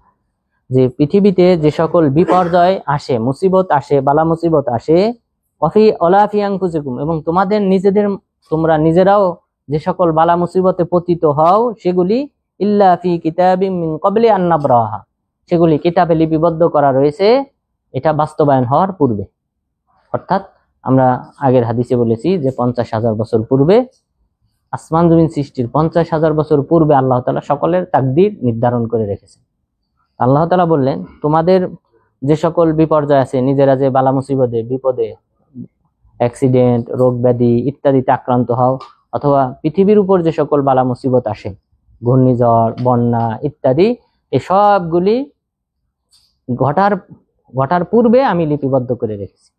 যে পৃথিবীতে যে সকল বিপর্যয় আসে, মুসিবত আসে, বালা মুসিবত আসে, ওয়াফি ওয়ালা ফি আনফুসিকুম, এবং তোমাদের তোমরা নিজেরাও যে সকল বালা মুসিবতে পতিত হও সেগুলি ইল্লা ফি কিতাবিম মিন ক্বাবলি আন নাবরাহা, সেগুলি কিতাবে লিপিবদ্ধ করা রয়েছে এটা বাস্তবায়ন হওয়ার পূর্বে। অর্থাৎ আমরা আগের হাদিসে বলেছি যে 50,000 বছর পূর্বে, আসমান জমিন সৃষ্টির 50,000 বছর পূর্বে আল্লাহ তাআলা সকলের তাকদীর নির্ধারণ করে রেখেছেন। আল্লাহ তাআলা বললেন তোমাদের যে সকল বিপর্যয় আছে, নিজেরা যে বালা মুসিবতে বিপদে অ্যাক্সিডেন্ট, রোগ ব্যাধি ইত্যাদিতে আক্রান্ত হও, অথবা পৃথিবীর উপর যে সকল বালা মুসিবত আসে, ঘূর্ণিঝড়, বন্যা ইত্যাদি, এই সবগুলি ঘটার পূর্বে আমি লিপিবদ্ধ করে রেখেছি।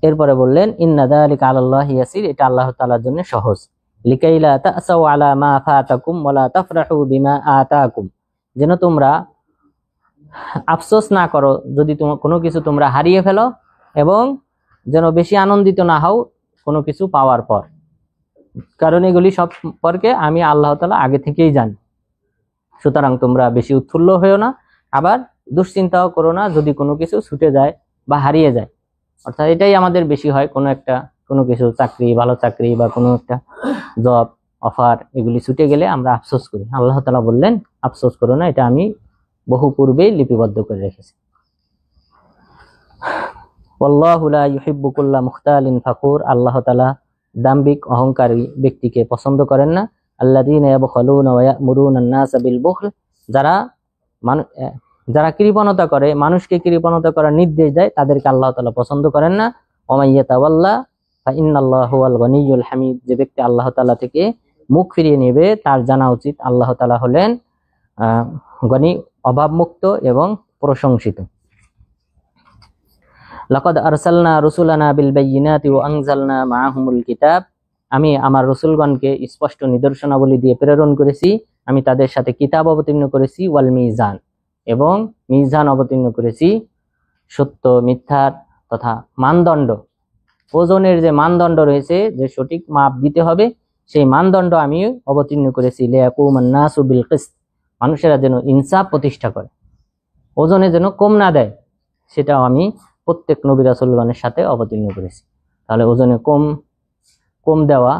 এরপরে বললেন ইন্না যালিকা আলাল্লাহি ইয়াসির, এটা আল্লাহ তাআলার জন্য সহজ। লিকাইলা তাসাউ আলা মা ফাতাকুম ওয়ালা তাফরাহু বিমা আতাকুম, যেন তোমরা আফসোস না করো যদি কোনো কিছু তোমরা হারিয়ে ফেলো, এবং যেন বেশি আনন্দিত না হও কোনো কিছু পাওয়ার পর, কারণ এগুলি সব সম্পর্কে আমি আল্লাহ তাআলা আগে থেকেই জানি। সুতরাং তোমরা বেশি উৎফুল্ল হয়েও না, আবার দুশ্চিন্তাও করো না যদি কোনো কিছু ছুটে যায় বা হারিয়ে যায়। অর্থাৎ এটাই আমাদের বেশি হয়, কোনো কিছু চাকরি, ভালো চাকরি বা কোনো একটা জব অফার এগুলি ছুটে গেলে আমরা আফসোস করি। আল্লাহ তাআলা বললেন আফসোস করো না, এটা আমি বহু পূর্বেই লিপিবদ্ধ করে রেখেছি। ওয়াল্লাহু লা ইউহিব্বু কুল্লা মুখতালিন ফাখুর, আল্লাহ তাআলা দাম্ভিক অহংকারী ব্যক্তিকে পছন্দ করেন না। আল্লাযীনা ইয়াবখালুনা ওয়া ইয়া'মুরুনা আন-নাসা বিল বুখল, যারা কৃপণতা করে, মানুষকে কৃপণতা করার নির্দেশ দেয়, তাদেরকে আল্লাহ তাআলা পছন্দ করেন না। ওয়া মান ইয়াতাওয়াল্লা ফা ইন্নাল্লাহু হুয়াল গনিয়্যুল হামিদ, যে ব্যক্তি আল্লাহ তাআলা থেকে মুখ ফিরিয়ে নেবে তার জানা উচিত আল্লাহ তাআলা হলেন গনি, অভাবমুক্ত এবং প্রশংসিত। লাকাদ আরসালনা রুসুলানা বিল বায়্যিনাতি ওয়া আনজালনা মাআহুমুল কিতাব, আমি আমার রাসূলগণকে স্পষ্ট নিদর্শনাবলী দিয়ে প্রেরণ করেছি, আমি তাদের সাথে কিতাব অবতীর্ণ করেছি, ওয়াল মিজান, এবং মিজান অবতীর্ণ করেছি, সত্য মিথ্যার তথা মানদণ্ড, ওজনের যে মানদণ্ড রয়েছে, যে সঠিক মাপ দিতে হবে সেই মানদণ্ড আমি অবতীর্ণ করেছি। লিয়াকুমান নাসু বিল কিসত, মানুষেরা যেন ইনসাফ প্রতিষ্ঠা করে, ওজনে যেন কম না দেয়, সেটাও আমি প্রত্যেক নবী রাসূলগণের সাথে অবতীর্ণ করেছি। তাহলে ওজনে কম দেওয়া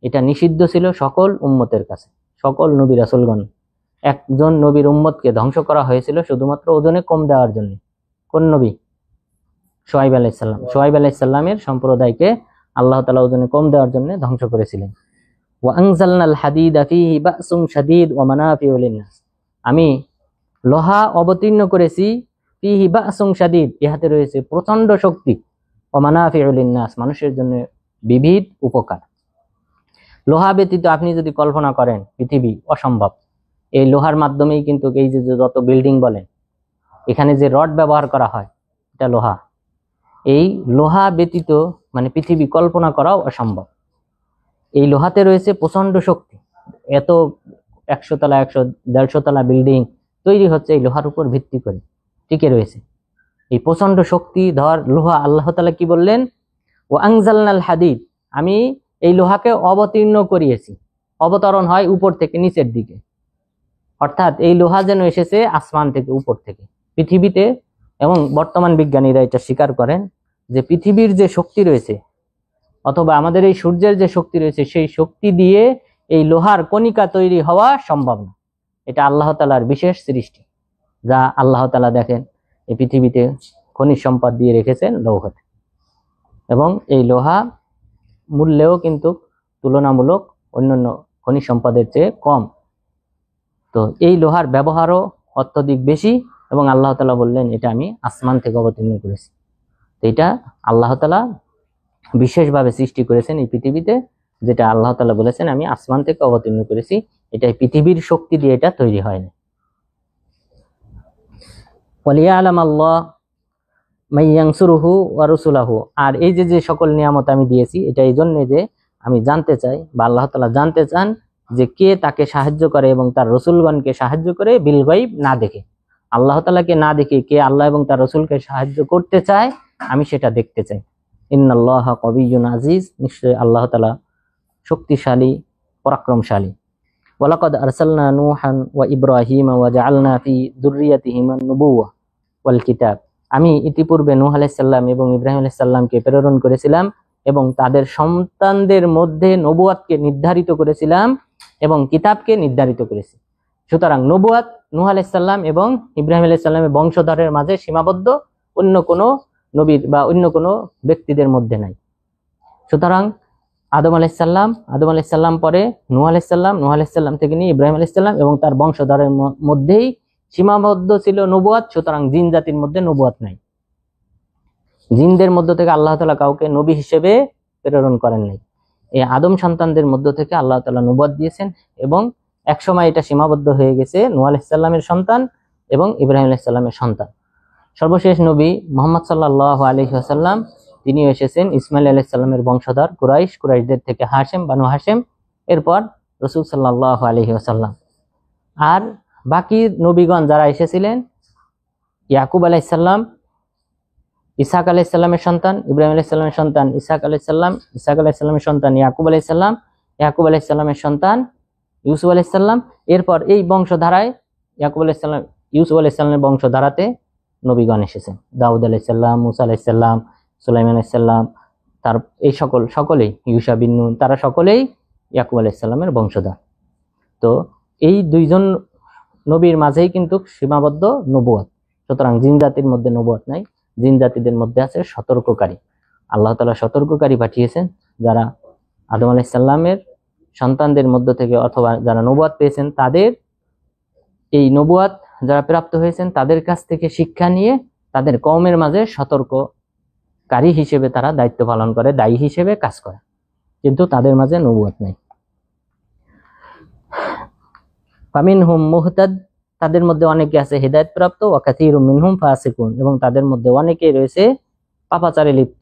এটা নিষিদ্ধ ছিল সকল উম্মতের কাছে। সকল নবী রাসূলগণ, একজন নবীর উম্মতকে ধ্বংস করা হয়েছিল শুধুমাত্র ওজনে কম দেওয়ার জন্য। কোন নবী? শুআয়ব আলাইহিস সালাম। শুআয়ব আলাইহিস সালামের সম্প্রদায়কে আল্লাহ তাআলা ওজনে কম দেওয়ার জন্য ধ্বংস করেছিলেন। ওয়া আনজালনাল হাদিদা ফীহি বাসুন শাদীদ ওয়া মানাফিউ লিন-নাস, আমি লোহা অবতীর্ণ করেছি, ফীহি বাসুন শাদীদ, ইহাতে রয়েছে প্রচন্ড শক্তি, ওয়া মানাফিউ লিন-নাস, মানুষের জন্য বিবিধ উপকার। লোহা ব্যতীত আপনি যদি কল্পনা করেন পৃথিবী অসম্ভব। এই লোহার মাধ্যমেই কিন্তু এই যে যত বিল্ডিং বলেন, এখানে যে রড ব্যবহার করা হয় এটা লোহা। এই লোহা ব্যতীত মানে পৃথিবী কল্পনা করাও অসম্ভব। এই লোহাতে রয়েছে প্রচন্ড শক্তি, এত 100 তলা 100-150 তলা বিল্ডিং তৈরি হচ্ছে এই লোহার উপর ভিত্তি করে টিকে রয়েছে। এই প্রচন্ড শক্তিধর লোহা আল্লাহ তাআলা কি বললেন? ওয়া আনজালনাল হাদিদ, আমি এই লোহাকে অবতীর্ণ করিয়েছি। অবতরণ হয় উপর থেকে নিচের দিকে, অর্থাৎ এই লোহা যেন এসেছে আসমান থেকে, উপর থেকে পৃথিবীতে। এবং বর্তমান বিজ্ঞানীরা এটা স্বীকার করেন যে পৃথিবীর যে শক্তি রয়েছে অথবা আমাদের এই সূর্যের যে শক্তি রয়েছে, সেই শক্তি দিয়ে এই লোহার কণিকা তৈরি হওয়া সম্ভব না। এটা আল্লাহ তাআলার বিশেষ সৃষ্টি, যা আল্লাহ তাআলা দেখেন এই পৃথিবীতে খনিজ সম্পদ দিয়ে রেখেছেন লৌহা, এবং এই লোহা মূল্যেও কিন্তু তুলনামূলক অন্যান্য খনিজ সম্পদের চেয়ে কম। তো এই লোহার ব্যবহারও অত্যধিক বেশি, এবং আল্লাহ তাআলা বললেন এটা আমি আসমান থেকে অবতীর্ণ করেছি। তো এটা আল্লাহ তাআলা বিশেষভাবে সৃষ্টি করেছেন এই পৃথিবীতে, যেটা আল্লাহ তাআলা বলেছেন আমি আসমান থেকে অবতীর্ণ করেছি। এটা পৃথিবীর শক্তি দিয়ে এটা তৈরি হয় না। ওয়ালিয়ালাম আল্লাহ মাইয়ানসুরুহু ওয়া রাসূলুহু, আর এই যে সকল নিয়ামত আমি দিয়েছি এটা এই জন্য যে আমি জানতে চাই, বা আল্লাহ তাআলা জানতে চান যে কে তাকে সাহায্য করে এবং তার রসুলগণকে সাহায্য করে বিল গায়ব, না দেখে। আল্লাহ তাআলাকে না দেখে কে আল্লাহ এবং তার রসুলকে সাহায্য করতে চায় আমি সেটা দেখতে চাই। ইন্নাল্লাহা কাবিয়্যুন আজিজ, নিশ্চয়ই আল্লাহ তাআলা শক্তিশালী পরাক্রমশালী। ওয়ালাকাদ আরসালনা নূহান ওয়া ইব্রাহিমা ওয়া জাআলনা ফি যুররিয়াতিহিমা আন-নুবুওয়া ওয়াল কিতাব, আমি ইতিপূর্বে নূহ আলাইহিস সালাম এবং ইব্রাহিম আলাইহিস সালামকে প্রেরণ করেছিলাম এবং তাদের সন্তানদের মধ্যে নবুয়াতকে নির্ধারিত করেছিলাম এবং কিতাবকে নির্ধারিত করেছি। সুতরাং নবুয়াত নূহ আলাইহিস সালাম এবং ইব্রাহিম আলাইহিস সালামের বংশধরের মাঝে সীমাবদ্ধ, অন্য কোনো নবীর বা অন্য কোনো ব্যক্তিদের মধ্যে নাই। সুতরাং আদম আলাইহিস সালাম পরে নূহ আলাইহিস সালাম, নূহ আলাইহিস সালাম থেকে নিয়ে ইব্রাহিম আলাইহিস সালাম এবং তার বংশধরের মধ্যেই সীমাবদ্ধ ছিল নবুয়াত। সুতরাং জিন জাতির মধ্যে নবুয়াত নাই। জিনদের মধ্য থেকে আল্লাহ তাআলা কাউকে নবী হিসেবে প্রেরণ করেন নাই। এই আদম সন্তানদের মধ্য থেকে আল্লাহ তাআলা নবুয়াত দিয়েছেন, এবং একসময় এটা সীমাবদ্ধ হয়ে গেছে নূহ আলাইহিস সালামের সন্তান এবং ইব্রাহিম আলাইহিস সালামের সন্তান। সর্বশেষ নবী মুহাম্মদ সাল্লাল্লাহু আলাইহি ওয়াসাল্লাম, তিনি এসেছেন ইসমাইল আলাইহিস সালামের বংশধর কুরাইশদের থেকে হাশেম, বানু হাশেম, এরপর রাসূল সাল্লাল্লাহু আলাইহি ওয়াসাল্লাম। আর বাকি নবীগণ যারা এসেছিলেন, ইয়াকুব আলাইহিস সালাম ইসহাক আলাইহিস সালামের সন্তান, ইব্রাহিম আলাইহিস সালামের সন্তান ইসহাক আলাইহিস সালাম, ইসহাক আলাইহিস সালামের সন্তান ইয়াকুব আলাইহিস সালাম, ইয়াকুব আলাইহিস সালামের সন্তান ইউসুফ আলাইহিস সালাম। এরপর এই বংশধারায় ইয়াকুব আলাইহিস সালাম, ইউসুফ আলাইহিস সালামের বংশধারাতে নবীগণ এসেছেন, দাউদ আলাইহিস সালাম, মুসা আলাইহিস সালাম, সুলাইমান আলাইহিস সালাম, তার এই সকলেই ইউশা বিন নুন, তারা সকলেই ইয়াকুব আলাইহিস সালামের বংশধর। তো এই দুইজন নবীর মাঝেই কিন্তু সীমাবদ্ধ নবুয়াত। সুতরাং জিন জাতির মধ্যে নবুয়াত নাই, জিন জাতিদের মধ্যে আছে সতর্ককারী। আল্লাহ তাআলা সতর্ককারী পাঠিয়েছেন, যারা আদম আলাইহিস সালামের সন্তানদের মধ্য থেকে অথবা যারা নবুয়াত পেয়েছেন তাদের, এই নবুয়াত যারা প্রাপ্ত হয়েছেন তাদের কাছ থেকে শিক্ষা নিয়ে তাদের কওমের মাঝে সতর্ককারী হিসেবে তারা দায়িত্ব পালন করে, দায়ী হিসেবে কাজ করে, কিন্তু তাদের মাঝে নবুয়াত নেই। ফামিনহুম মুহতাদ, তাদের মধ্যে অনেকে আছে হেদায়েত প্রাপ্ত, ওয়া কাসীরুম মিনহুম ফাসিকুন, এবং তাদের মধ্যে অনেকেই রয়েছে পাপাচারে লিপ্ত।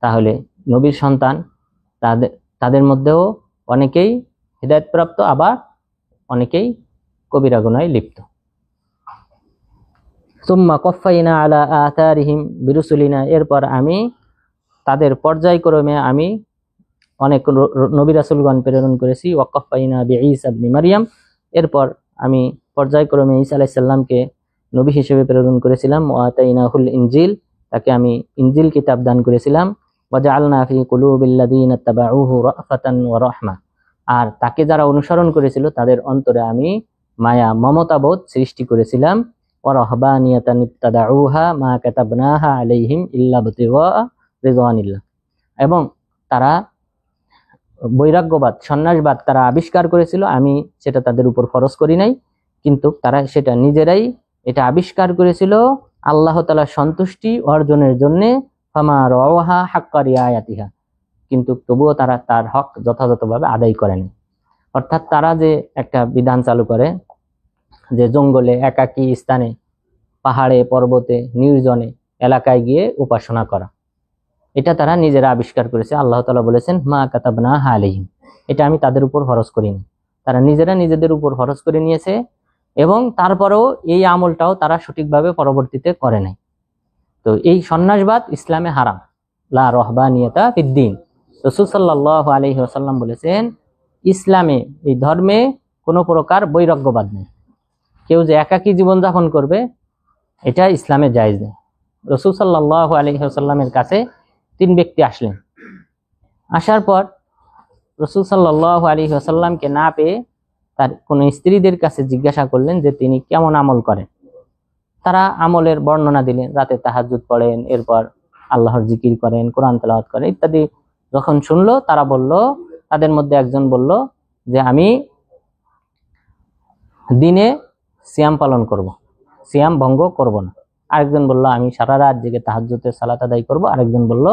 তাহলে নবীর সন্তান তাদের মধ্যেও অনেকেই হেদায়েত প্রাপ্ত, আবার অনেকেই কবিরা গুনাহে লিপ্ত। সুম্মা কাফাইনা আলা আথারিহিম বিরুসুলিনা, এরপর আমি তাদের পর্যায়ক্রমে আমি অনেক নবী রাসূলগণ প্রেরণ করেছি। ওয়া কাফাইনা বিঈসা ইবনে মারইয়াম, এরপর আমি পর্যায়ক্রমে ঈসা আলাইহিস সালামকে নবী হিসেবে প্রেরণ করেছিলাম। ওয়া আতাইনাহুল ইনজিল, তাকে আমি ইনজিল কিতাব দান করেছিলাম। ওয়া জাআলনা ফি কুলুবিল্লাযিনা তাবাউহু রাফাতান ওয়া রাহমা, আর তাকে যারা অনুসরণ করেছিল তাদের অন্তরে আমি মায়া মমতাবোধ সৃষ্টি করেছিলাম। ওয়া রাহবানিয়াতান ইবতাদাউহা মা কাতাবনাহা আলাইহিম ইল্লা বিতিগা রিদওয়ানিল্লাহ, এবং তারা বৈরাগ্যবাদ, সন্ন্যাসবাদ তারা আবিষ্কার করেছিল, আমি সেটা তাদের উপর ফরজ করি নাই, কিন্তু তারা সেটা নিজেরাই এটা আবিষ্কার করেছিল আল্লাহ তাআলার সন্তুষ্টি অর্জনের জন্য। ফামা রাওহা হাক্কা রিআয়াতিহা, কিন্তু তবুও তারা তার হক যথাযথভাবে আদায় করেনি। অর্থাৎ তারা যে একটা বিধান চালু করে যে জঙ্গলে একাকী স্থানে, পাহাড়ে, পর্বতে, নির্জনে এলাকায় গিয়ে উপাসনা করা, এটা তারা নিজেরা আবিষ্কার করেছে। আল্লাহ তাআলা বলেছেন মা কাতাবনাহা আলাইহিম, এটা আমি তাদের উপর ফরজ করিনি, তারা নিজেরা নিজেদের উপর ফরজ করে নিয়েছে, এবং তারপরেও এই আমলটাও তারা সঠিকভাবে পরবর্তীতে করে নাই। তো এই সন্ন্যাসবাদ ইসলামে হারাম, লা রাহবানিয়াতা ফিদ্দীন। রাসূল সাল্লাল্লাহু আলাইহি ওয়াসাল্লাম বলেছেন ইসলামে, এই ধর্মে কোনো প্রকার বৈরাগ্যবাদ নেই। কেউ যে একাকী জীবনযাপন করবে এটা ইসলামে জায়েজ নেই। রাসূল সাল্লাল্লাহু আলাইহি ওয়াসাল্লামের কাছে 3 ব্যক্তি আসলেন। আসার পর রাসূল সাল্লাল্লাহু আলাইহি ওয়াসাল্লামকে না পেয়ে তার কোন স্ত্রীদের কাছে জিজ্ঞাসা করলেন যে তিনি কেমন আমল করেন। তারা আমলের বর্ণনা দিলেন, রাতে তাহাজ্জুদ পড়েন, এরপর আল্লাহর জিকির করেন, কোরআন তেলাওয়াত করেন ইত্যাদি। যখন শুনলো তারা বলল, তাদের মধ্যে একজন বলল যে আমি দিনে সিয়াম পালন করব, সিয়াম ভঙ্গ করব না। আরেকজন বলল আমি সারা রাত জেগে তাহাজ্জুদের সালাত আদায় করব। আরেকজন বলল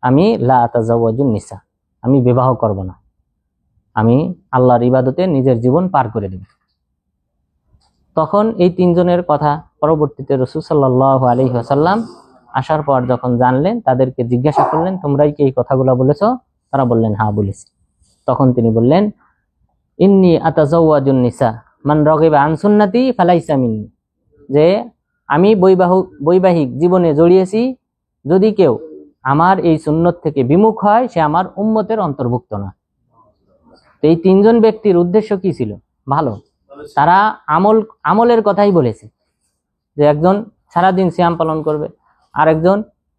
আমি লা আতাজাওয়াজুন নিসা, আমি বিবাহ করব না, আমি আল্লাহর ইবাদতে নিজের জীবন পার করে দেব। তখন এই তিনজনের কথা পরবর্তীতে রাসূল সাল্লাল্লাহু আলাইহি ওয়াসাল্লাম আসার পর যখন জানলেন, তাদেরকে জিজ্ঞাসা করলেন তোমরাই কি এই কথাগুলো বলেছো? তারা বললেন হ্যাঁ বলেছি। তখন তিনি বললেন ইন্নী আতাজাওয়াজুন নিসা মান রাগিবা আন সুন্নতি ফালাইসা মিন্নী, যে আমি বৈবাহিক জীবনে জড়িয়েছি, যদি কেউ আমার এই সুন্নত থেকে বিমুখ হয় সে আমার উম্মতের অন্তর্ভুক্ত না। এই তিনজন ব্যক্তির উদ্দেশ্য কি ছিল? ভালো, তারা আমলের কথাই বলেছে, যে একজন সারাদিন সিয়াম পালন করবে, আরেকজন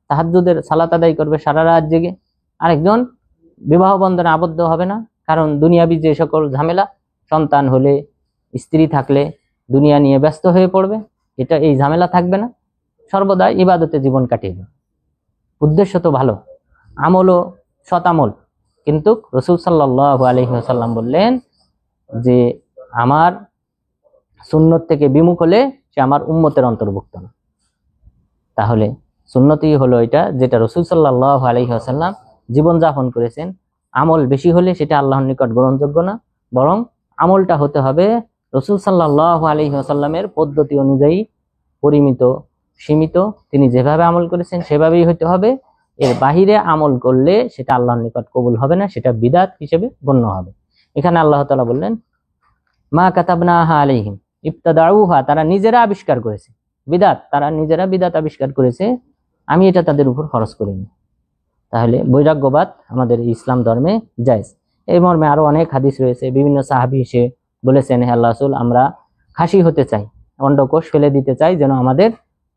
তাহাজ্জুদের সালাত আদায় করবে সারা রাত জেগে, আরেকজন বিবাহ বন্ধনে আবদ্ধ হবে না, কারণ দুনিয়াবি যে সকল ঝামেলা, সন্তান হলে, স্ত্রী থাকলে দুনিয়া নিয়ে ব্যস্ত হয়ে পড়বে, এটা এই ঝামেলা থাকবে না, সর্বদা ইবাদতে জীবন কাটিয়ে দেবে। উদ্দেশ্য তো ভালো, আমলও সৎ আমল, কিন্তু রাসূল সাল্লাল্লাহু আলাইহি ওয়াসাল্লাম বললেন যে আমার সুন্নত থেকে বিমুখ হলে সে আমার উম্মতের অন্তর্ভুক্ত না। তাহলে সুন্নতই হলো এটা, যেটা রাসূল সাল্লাল্লাহু আলাইহি ওয়াসাল্লাম জীবনযাপন করেছেন। আমল বেশি হলে সেটা আল্লাহর নিকট গ্রহণযোগ্য না, বরং আমলটা হতে হবে রাসূল সাল্লাল্লাহু আলাইহি ওয়াসাল্লামের পদ্ধতি অনুযায়ী, পরিমিত, সীমিত, তিনি যেভাবে আমল করেছেন সেভাবেই হতে হবে। এর বাহিরে আমল করলে সেটা আল্লাহর নিকট কবুল হবে না, সেটা বিদআত হিসেবে গণ্য হবে। এখানে আল্লাহ তাআলা বললেন মা কাতাবনাহা আলাইহিম ইবতাদাউহা, তারা নিজেরা আবিষ্কার করেছে বিদআত, তারা নিজেরা বিদআত আবিষ্কার করেছে, আমি এটা তাদের উপর খরচ করিনি। তাহলে বৈরাগ্যবাদ আমাদের ইসলাম ধর্মে জায়েজ। এই মর্মে আরো অনেক হাদিস রয়েছে। বিভিন্ন সাহাবী এসে বলেছেন হে আল্লাহর রাসূল, আমরা খাসি হতে চাই, অন্ডকোষ ফেলে দিতে চাই, যেন আমাদের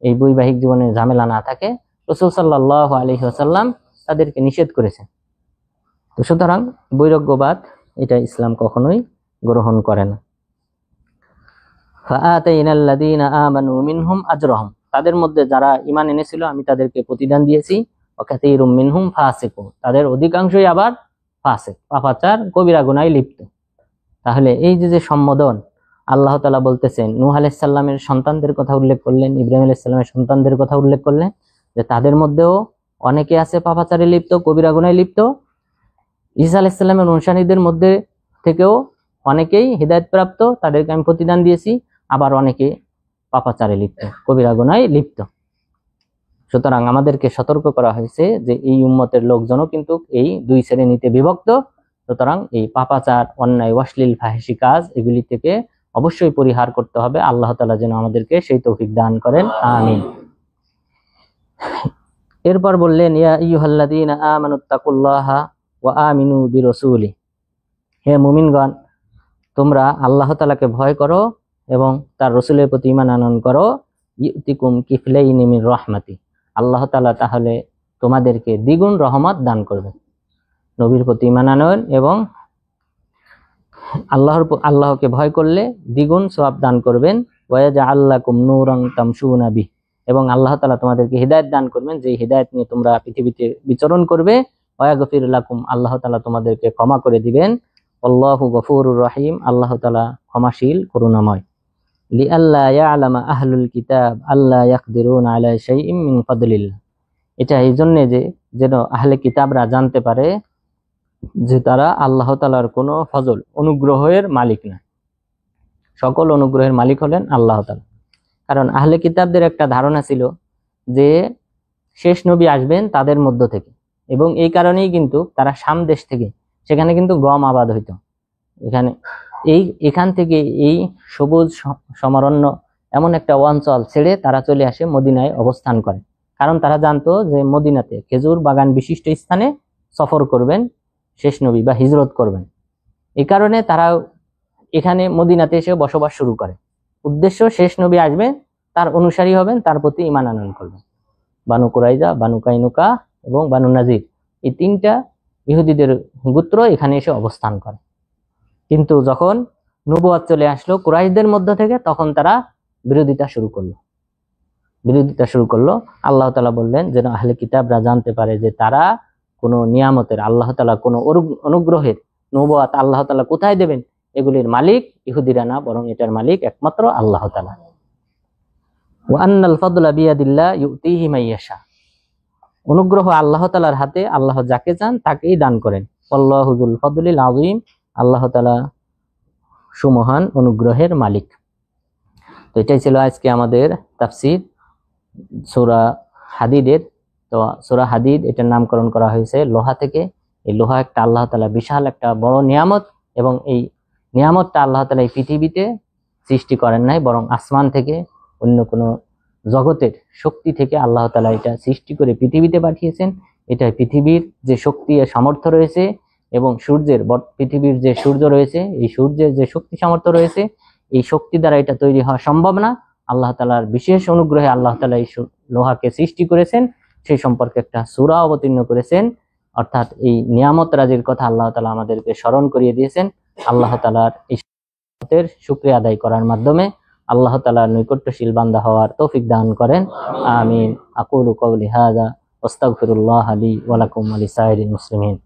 এই বৈবাহিক জীবনের ঝামেলা না থাকে। রাসূল সাল্লাল্লাহু আলাইহি ওয়াসাল্লাম তাদেরকে নিষেধ করেছেন। তো সুতরাং বৈরাগ্যবাদ এটা ইসলাম কখনোই গ্রহণ করে না। ফাআতাইনাল্লাযীনা আমানু মিনহুম আজরাহুম, তাদের মধ্যে যারা ঈমান এনেছিল আমি তাদেরকে প্রতিদান দিয়েছি। ওয়া কাসীরুম মিনহুম ফাসিকুন, তাদের অধিকাংশই আবার ফাসিক, পাপাচার, কবিরা গুনাহে লিপ্ত। তাহলে এই যে সম্বোধন আল্লাহ তাআলা বলতেছেন, নূহ আলাইহিস সালামের সন্তানদের কথা উল্লেখ করলেন, ইব্রাহিম আলাইহিস সালামের সন্তানদের কথা উল্লেখ করলেন, যে তাদের মধ্যেও অনেকে আছে পাপাচারে লিপ্ত, কবিরা গুনাহে লিপ্ত। ঈসা আলাইহিস সালামের অনুসারীদের মধ্যে থেকেও অনেকেই হিদায়াত প্রাপ্ত, তাদেরকে আমি প্রতিদান দিয়েছি, আবার অনেকে পাপাচারে লিপ্ত, কবিরা গুনাহে লিপ্ত। সুতরাং আমাদেরকে সতর্ক করা হয়েছে যে এই উম্মতের লোকজনও কিন্তু এই দুই শ্রেণীতে বিভক্ত। সুতরাং এই পাপাচার, অন্যায়, অশ্লীল, ফাহিশি কাজ এগুলি থেকে অবশ্যই পরিহার করতে হবে। আল্লাহ তাআলা যেন আমাদেরকে সেই তৌফিক দান করেন, আমিন। এরপর বললেন ইয়া আইয়ুহাল্লাযীনা আমানুত্তাকুল্লাহা ওয়া আমিনু বিরাসূলি, হে মুমিনগণ তোমরা আল্লাহ তাআলাকে ভয় করো এবং তার রাসূলের প্রতি ঈমান আনয়ন করো। ইউতিকুম কিফলাইনি মির রাহমাতি, আল্লাহ তাআলা তাহলে তোমাদেরকে দ্বিগুণ রহমত দান করবেন। নবীর প্রতি ঈমান আনয়ন এবং আল্লাহকে ভয় করলে দ্বিগুণ সওয়াব দান করবেন। ওয়া ইয়াজআল লাকুম নূরান তামশুনা বিহি, এবং আল্লাহ তাআলা তোমাদেরকে হিদায়াত দান করবেন, যে হিদায়াত নিয়ে তোমরা পৃথিবীতে বিচরণ করবে। ওয়া ইয়াগফির লাকুম, আল্লাহ তাআলা তোমাদেরকে ক্ষমা করে দিবেন। আল্লাহু গফুরুর রহিম, আল্লাহ তাআলা ক্ষমাশীল, করুণাময়। লিআল্লা ইয়ালামা আহলুল কিতাব আল্লা ইয়াকদিরুনা আলা শাইইন মিন ফাদলিল্লাহ, এটা এই জন্য যে যেন আহলে কিতাবরা জানতে পারে যে তারা আল্লাহ তাআলার কোনো ফজল, অনুগ্রহের মালিক না। সকল অনুগ্রহের মালিক হলেন আল্লাহ তাআলা। কারণ আহলে কিতাবদের একটা ধারণা ছিল যে শেষ নবী আসবেন তাদের মধ্য থেকে, এবং এই কারণেই কিন্তু তারা শাম দেশ থেকে, সেখানে কিন্তু গম আবাদ হইতো, এখান থেকে এই সবুজ সমরণ্য এমন একটা অঞ্চল ছেড়ে তারা চলে আসে মদিনায় অবস্থান করে। কারণ তারা জানতো যে মদিনাতে খেজুর বাগান বিশিষ্ট স্থানে সফর করবেন শেষ নবী বা হিজরত করবেন। এই কারণে তারা এখানে মদিনাতে এসে বসবাস শুরু করে। উদ্দেশ্য শেষ নবী আসবেন, তার অনুসারী হবেন, তার প্রতি ঈমান আনয়ন করবেন। বানু কুরাইজা, বানু কাইনুকা এবং বানু নাজির, এই তিনটা ইহুদিদের গোত্র এখানে এসে অবস্থান করে। কিন্তু যখন নবুয়ত চলে আসলো কুরাইশদের মধ্য থেকে, তখন তারা বিরোধিতা শুরু করলো। বিরোধিতা শুরু করলো। আল্লাহ তাআলা বললেন যেন আহলে কিতাবরা জানতে পারে যে তারা কোনো নিয়ামতের, আল্লাহ তাআলা কোনো অনুগ্রহের, নবুয়াত আল্লাহ তাআলা কোথায় দেবেন, এগুলির মালিক ইহুদিরা না, বরং এটার মালিক একমাত্র আল্লাহ তাআলা। ওয়া আন্নাল ফাদলা বিয়াদিল্লাহ ইউতিহি মাইয়াশা, অনুগ্রহ আল্লাহ তাআলার হাতে, আল্লাহ যাকে চান তাকেই দান করেন। আল্লাহু যুল ফাদলিল আযীম, আল্লাহ তাআলা সুমহান অনুগ্রহের মালিক। তো এটাই ছিল আজকে আমাদের তাফসীর সূরা হাদিদের। তো সূরা হাদিদ এটার নামকরণ করা হয়েছে লোহা থেকে। এই লোহা একটা আল্লাহ তাআলা বিশাল একটা বড় নিয়ামত, এবং এই নিয়ামতটা আল্লাহ তাআলা এই পৃথিবীতে সৃষ্টি করেন নাই, বরং আসমান থেকে অন্য কোনো জগতের শক্তি থেকে আল্লাহ তাআলা এটা সৃষ্টি করে পৃথিবীতে পাঠিয়েছেন। এটা পৃথিবীর যে শক্তি সামর্থ্য রয়েছে, এবং পৃথিবীর যে সূর্য রয়েছে, এই সূর্যের যে শক্তি সামর্থ্য রয়েছে, এই শক্তি দ্বারা এটা তৈরি হওয়া সম্ভব না। আল্লাহ তাআলার বিশেষ অনুগ্রহে আল্লাহ তাআলা এই লোহাকে সৃষ্টি করেছেন, সেই সম্পর্কে একটা সূরা অবতীর্ণ করেছেন। অর্থাৎ এই নিয়ামত রাজির কথা আল্লাহ তাআলা আমাদেরকে স্মরণ করিয়ে দিয়েছেন। আল্লাহ তাআলার এই নিয়ামতের শুকরিয়া আদায় করার মাধ্যমে আল্লাহ তাআলার নৈকট্যশীল বান্দা হওয়ার তৌফিক দান করেন। আমিন। আকুলু কওলি হাযা ওয়াস্তাগফিরুল্লাহ লি ওয়া লাকুম ওয়া লিসাইরিল মুসলিমিন।